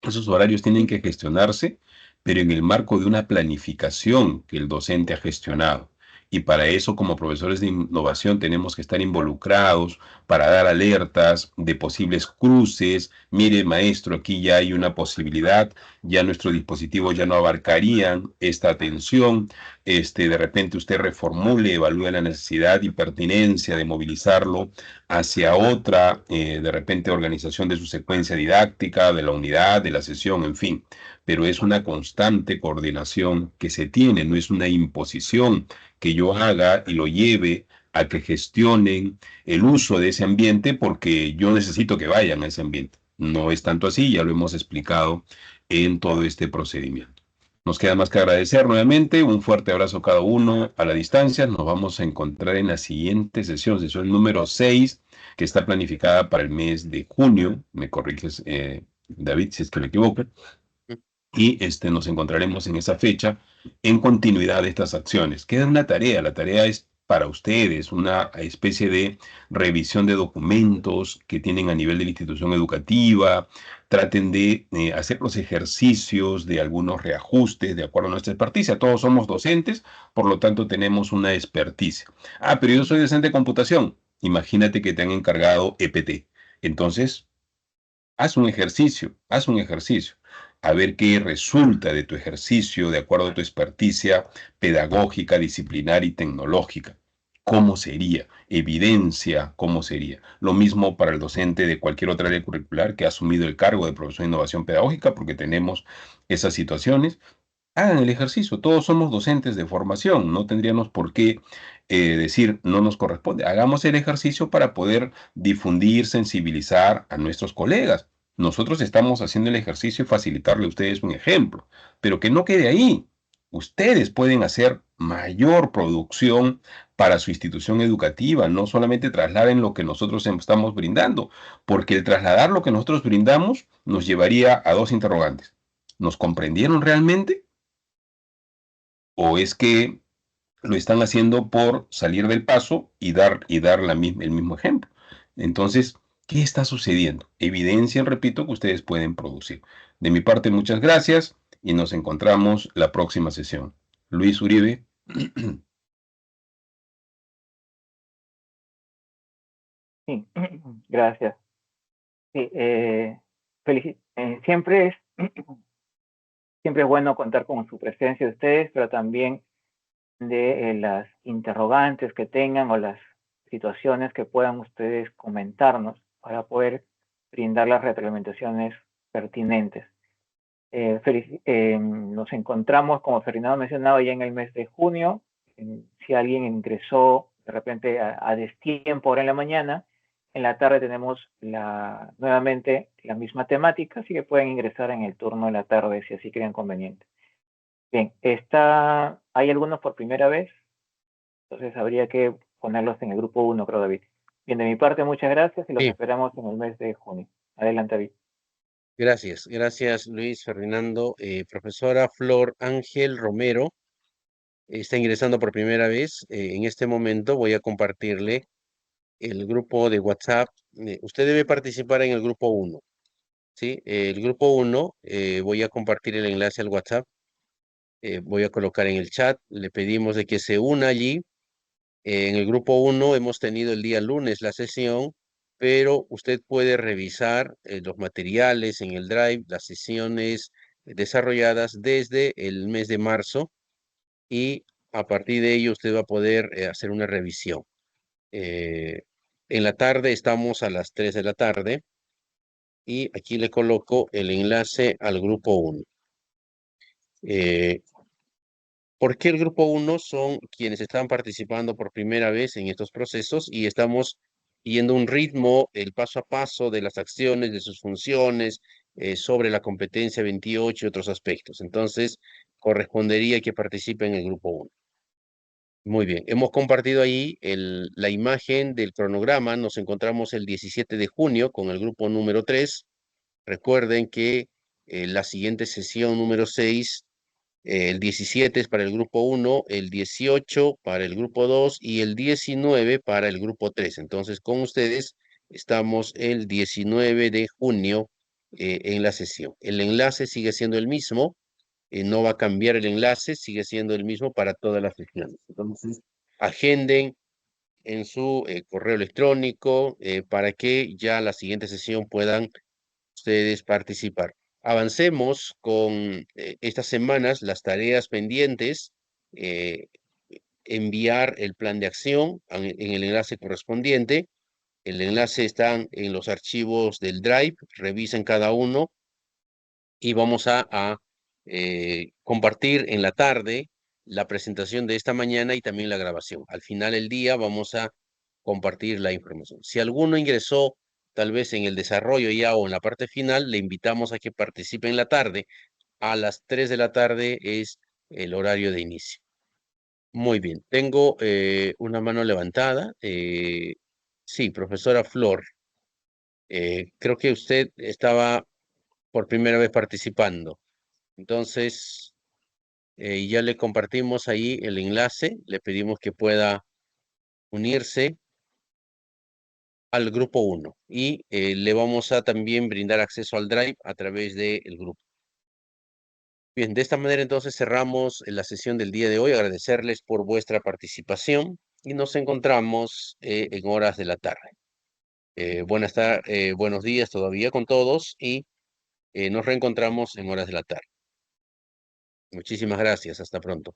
Esos horarios tienen que gestionarse, pero en el marco de una planificación que el docente ha gestionado. Y para eso, como profesores de innovación, tenemos que estar involucrados para dar alertas de posibles cruces. Mire, maestro, aquí ya hay una posibilidad, ya nuestros dispositivos ya no abarcarían esta atención. De repente usted reformule, evalúe la necesidad y pertinencia de movilizarlo hacia otra, de repente, organización de su secuencia didáctica, de la unidad, de la sesión, en fin. Pero es una constante coordinación que se tiene, no es una imposición que yo haga y lo lleve a que gestionen el uso de ese ambiente porque yo necesito que vayan a ese ambiente. No es tanto así, ya lo hemos explicado en todo este procedimiento. Nos queda más que agradecer nuevamente. Un fuerte abrazo a cada uno a la distancia. Nos vamos a encontrar en la siguiente sesión número 6, que está planificada para el mes de junio. Me corriges, David, si es que me equivoco. Y nos encontraremos en esa fecha en continuidad de estas acciones. Queda una tarea. La tarea es para ustedes, una especie de revisión de documentos que tienen a nivel de la institución educativa. Traten de hacer los ejercicios de algunos reajustes de acuerdo a nuestra experticia. Todos somos docentes, por lo tanto tenemos una experticia. Ah, pero yo soy docente de computación. Imagínate que te han encargado EPT. Entonces, haz un ejercicio, a ver qué resulta de tu ejercicio de acuerdo a tu experticia pedagógica, disciplinar y tecnológica. ¿Cómo sería? Evidencia cómo sería. Lo mismo para el docente de cualquier otra área curricular que ha asumido el cargo de profesor de innovación pedagógica, porque tenemos esas situaciones. Hagan el ejercicio, todos somos docentes de formación, no tendríamos por qué decir no nos corresponde. Hagamos el ejercicio para poder difundir, sensibilizar a nuestros colegas. Nosotros estamos haciendo el ejercicio y facilitarle a ustedes un ejemplo, pero que no quede ahí. Ustedes pueden hacer mayor producción para su institución educativa, no solamente trasladen lo que nosotros estamos brindando, porque el trasladar lo que nosotros brindamos nos llevaría a dos interrogantes. ¿Nos comprendieron realmente? ¿O es que lo están haciendo por salir del paso y dar el mismo ejemplo? Entonces, ¿qué está sucediendo? Evidencia, repito, que ustedes pueden producir. De mi parte, muchas gracias y nos encontramos la próxima sesión. Luis Uribe. Sí, gracias. Sí, siempre siempre es bueno contar con su presencia de ustedes, pero también de las interrogantes que tengan o las situaciones que puedan ustedes comentarnos para poder brindar las retroalimentaciones pertinentes. Nos encontramos, como Fernando mencionaba, ya en el mes de junio. Si alguien ingresó de repente a destiempo ahora en la mañana, en la tarde tenemos nuevamente la misma temática, así que pueden ingresar en el turno de la tarde si así creen conveniente. Bien, hay algunos por primera vez, entonces habría que ponerlos en el grupo 1, creo, David. Bien, de mi parte, muchas gracias y los Sí, esperamos en el mes de junio. Adelante, David. gracias Luis Fernando. Profesora Flor Ángel Romero está ingresando por primera vez. En este momento voy a compartirle el grupo de WhatsApp. Usted debe participar en el grupo 1, ¿sí? El grupo 1, voy a compartir el enlace al WhatsApp. Voy a colocar en el chat. Le pedimos de que se una allí. En el grupo 1 hemos tenido el día lunes la sesión, pero usted puede revisar los materiales en el Drive, las sesiones desarrolladas desde el mes de marzo y a partir de ello usted va a poder hacer una revisión. Eh, en la tarde estamos a las 3 de la tarde y aquí le coloco el enlace al grupo 1. ¿Por qué el grupo 1? Son quienes están participando por primera vez en estos procesos y estamos yendo un ritmo, el paso a paso de las acciones, de sus funciones, sobre la competencia 28 y otros aspectos. Entonces, correspondería que participe en el grupo 1. Muy bien, hemos compartido ahí la imagen del cronograma. Nos encontramos el 17 de junio con el grupo número 3. Recuerden que la siguiente sesión número 6, el 17 es para el grupo 1, el 18 para el grupo 2 y el 19 para el grupo 3. Entonces, con ustedes estamos el 19 de junio en la sesión. El enlace sigue siendo el mismo, no va a cambiar el enlace, sigue siendo el mismo para todas las sesiones. Entonces, agenden en su correo electrónico para que ya la siguiente sesión puedan ustedes participar. Avancemos con estas semanas, las tareas pendientes, eh, enviar el plan de acción en el enlace correspondiente. El enlace está en los archivos del Drive, revisen cada uno y vamos a compartir en la tarde la presentación de esta mañana y también la grabación. Al final del día vamos a compartir la información. Si alguno ingresó tal vez en el desarrollo ya o en la parte final, le invitamos a que participe en la tarde. A las 3 de la tarde es el horario de inicio. Muy bien, tengo una mano levantada. Sí, profesora Flor, creo que usted estaba por primera vez participando. Entonces, ya le compartimos ahí el enlace. Le pedimos que pueda unirse al grupo 1 y le vamos a también brindar acceso al Drive a través del grupo. Bien, de esta manera entonces cerramos la sesión del día de hoy. Agradecerles por vuestra participación y nos encontramos en horas de la tarde. Buenos días todavía con todos y nos reencontramos en horas de la tarde. Muchísimas gracias. Hasta pronto.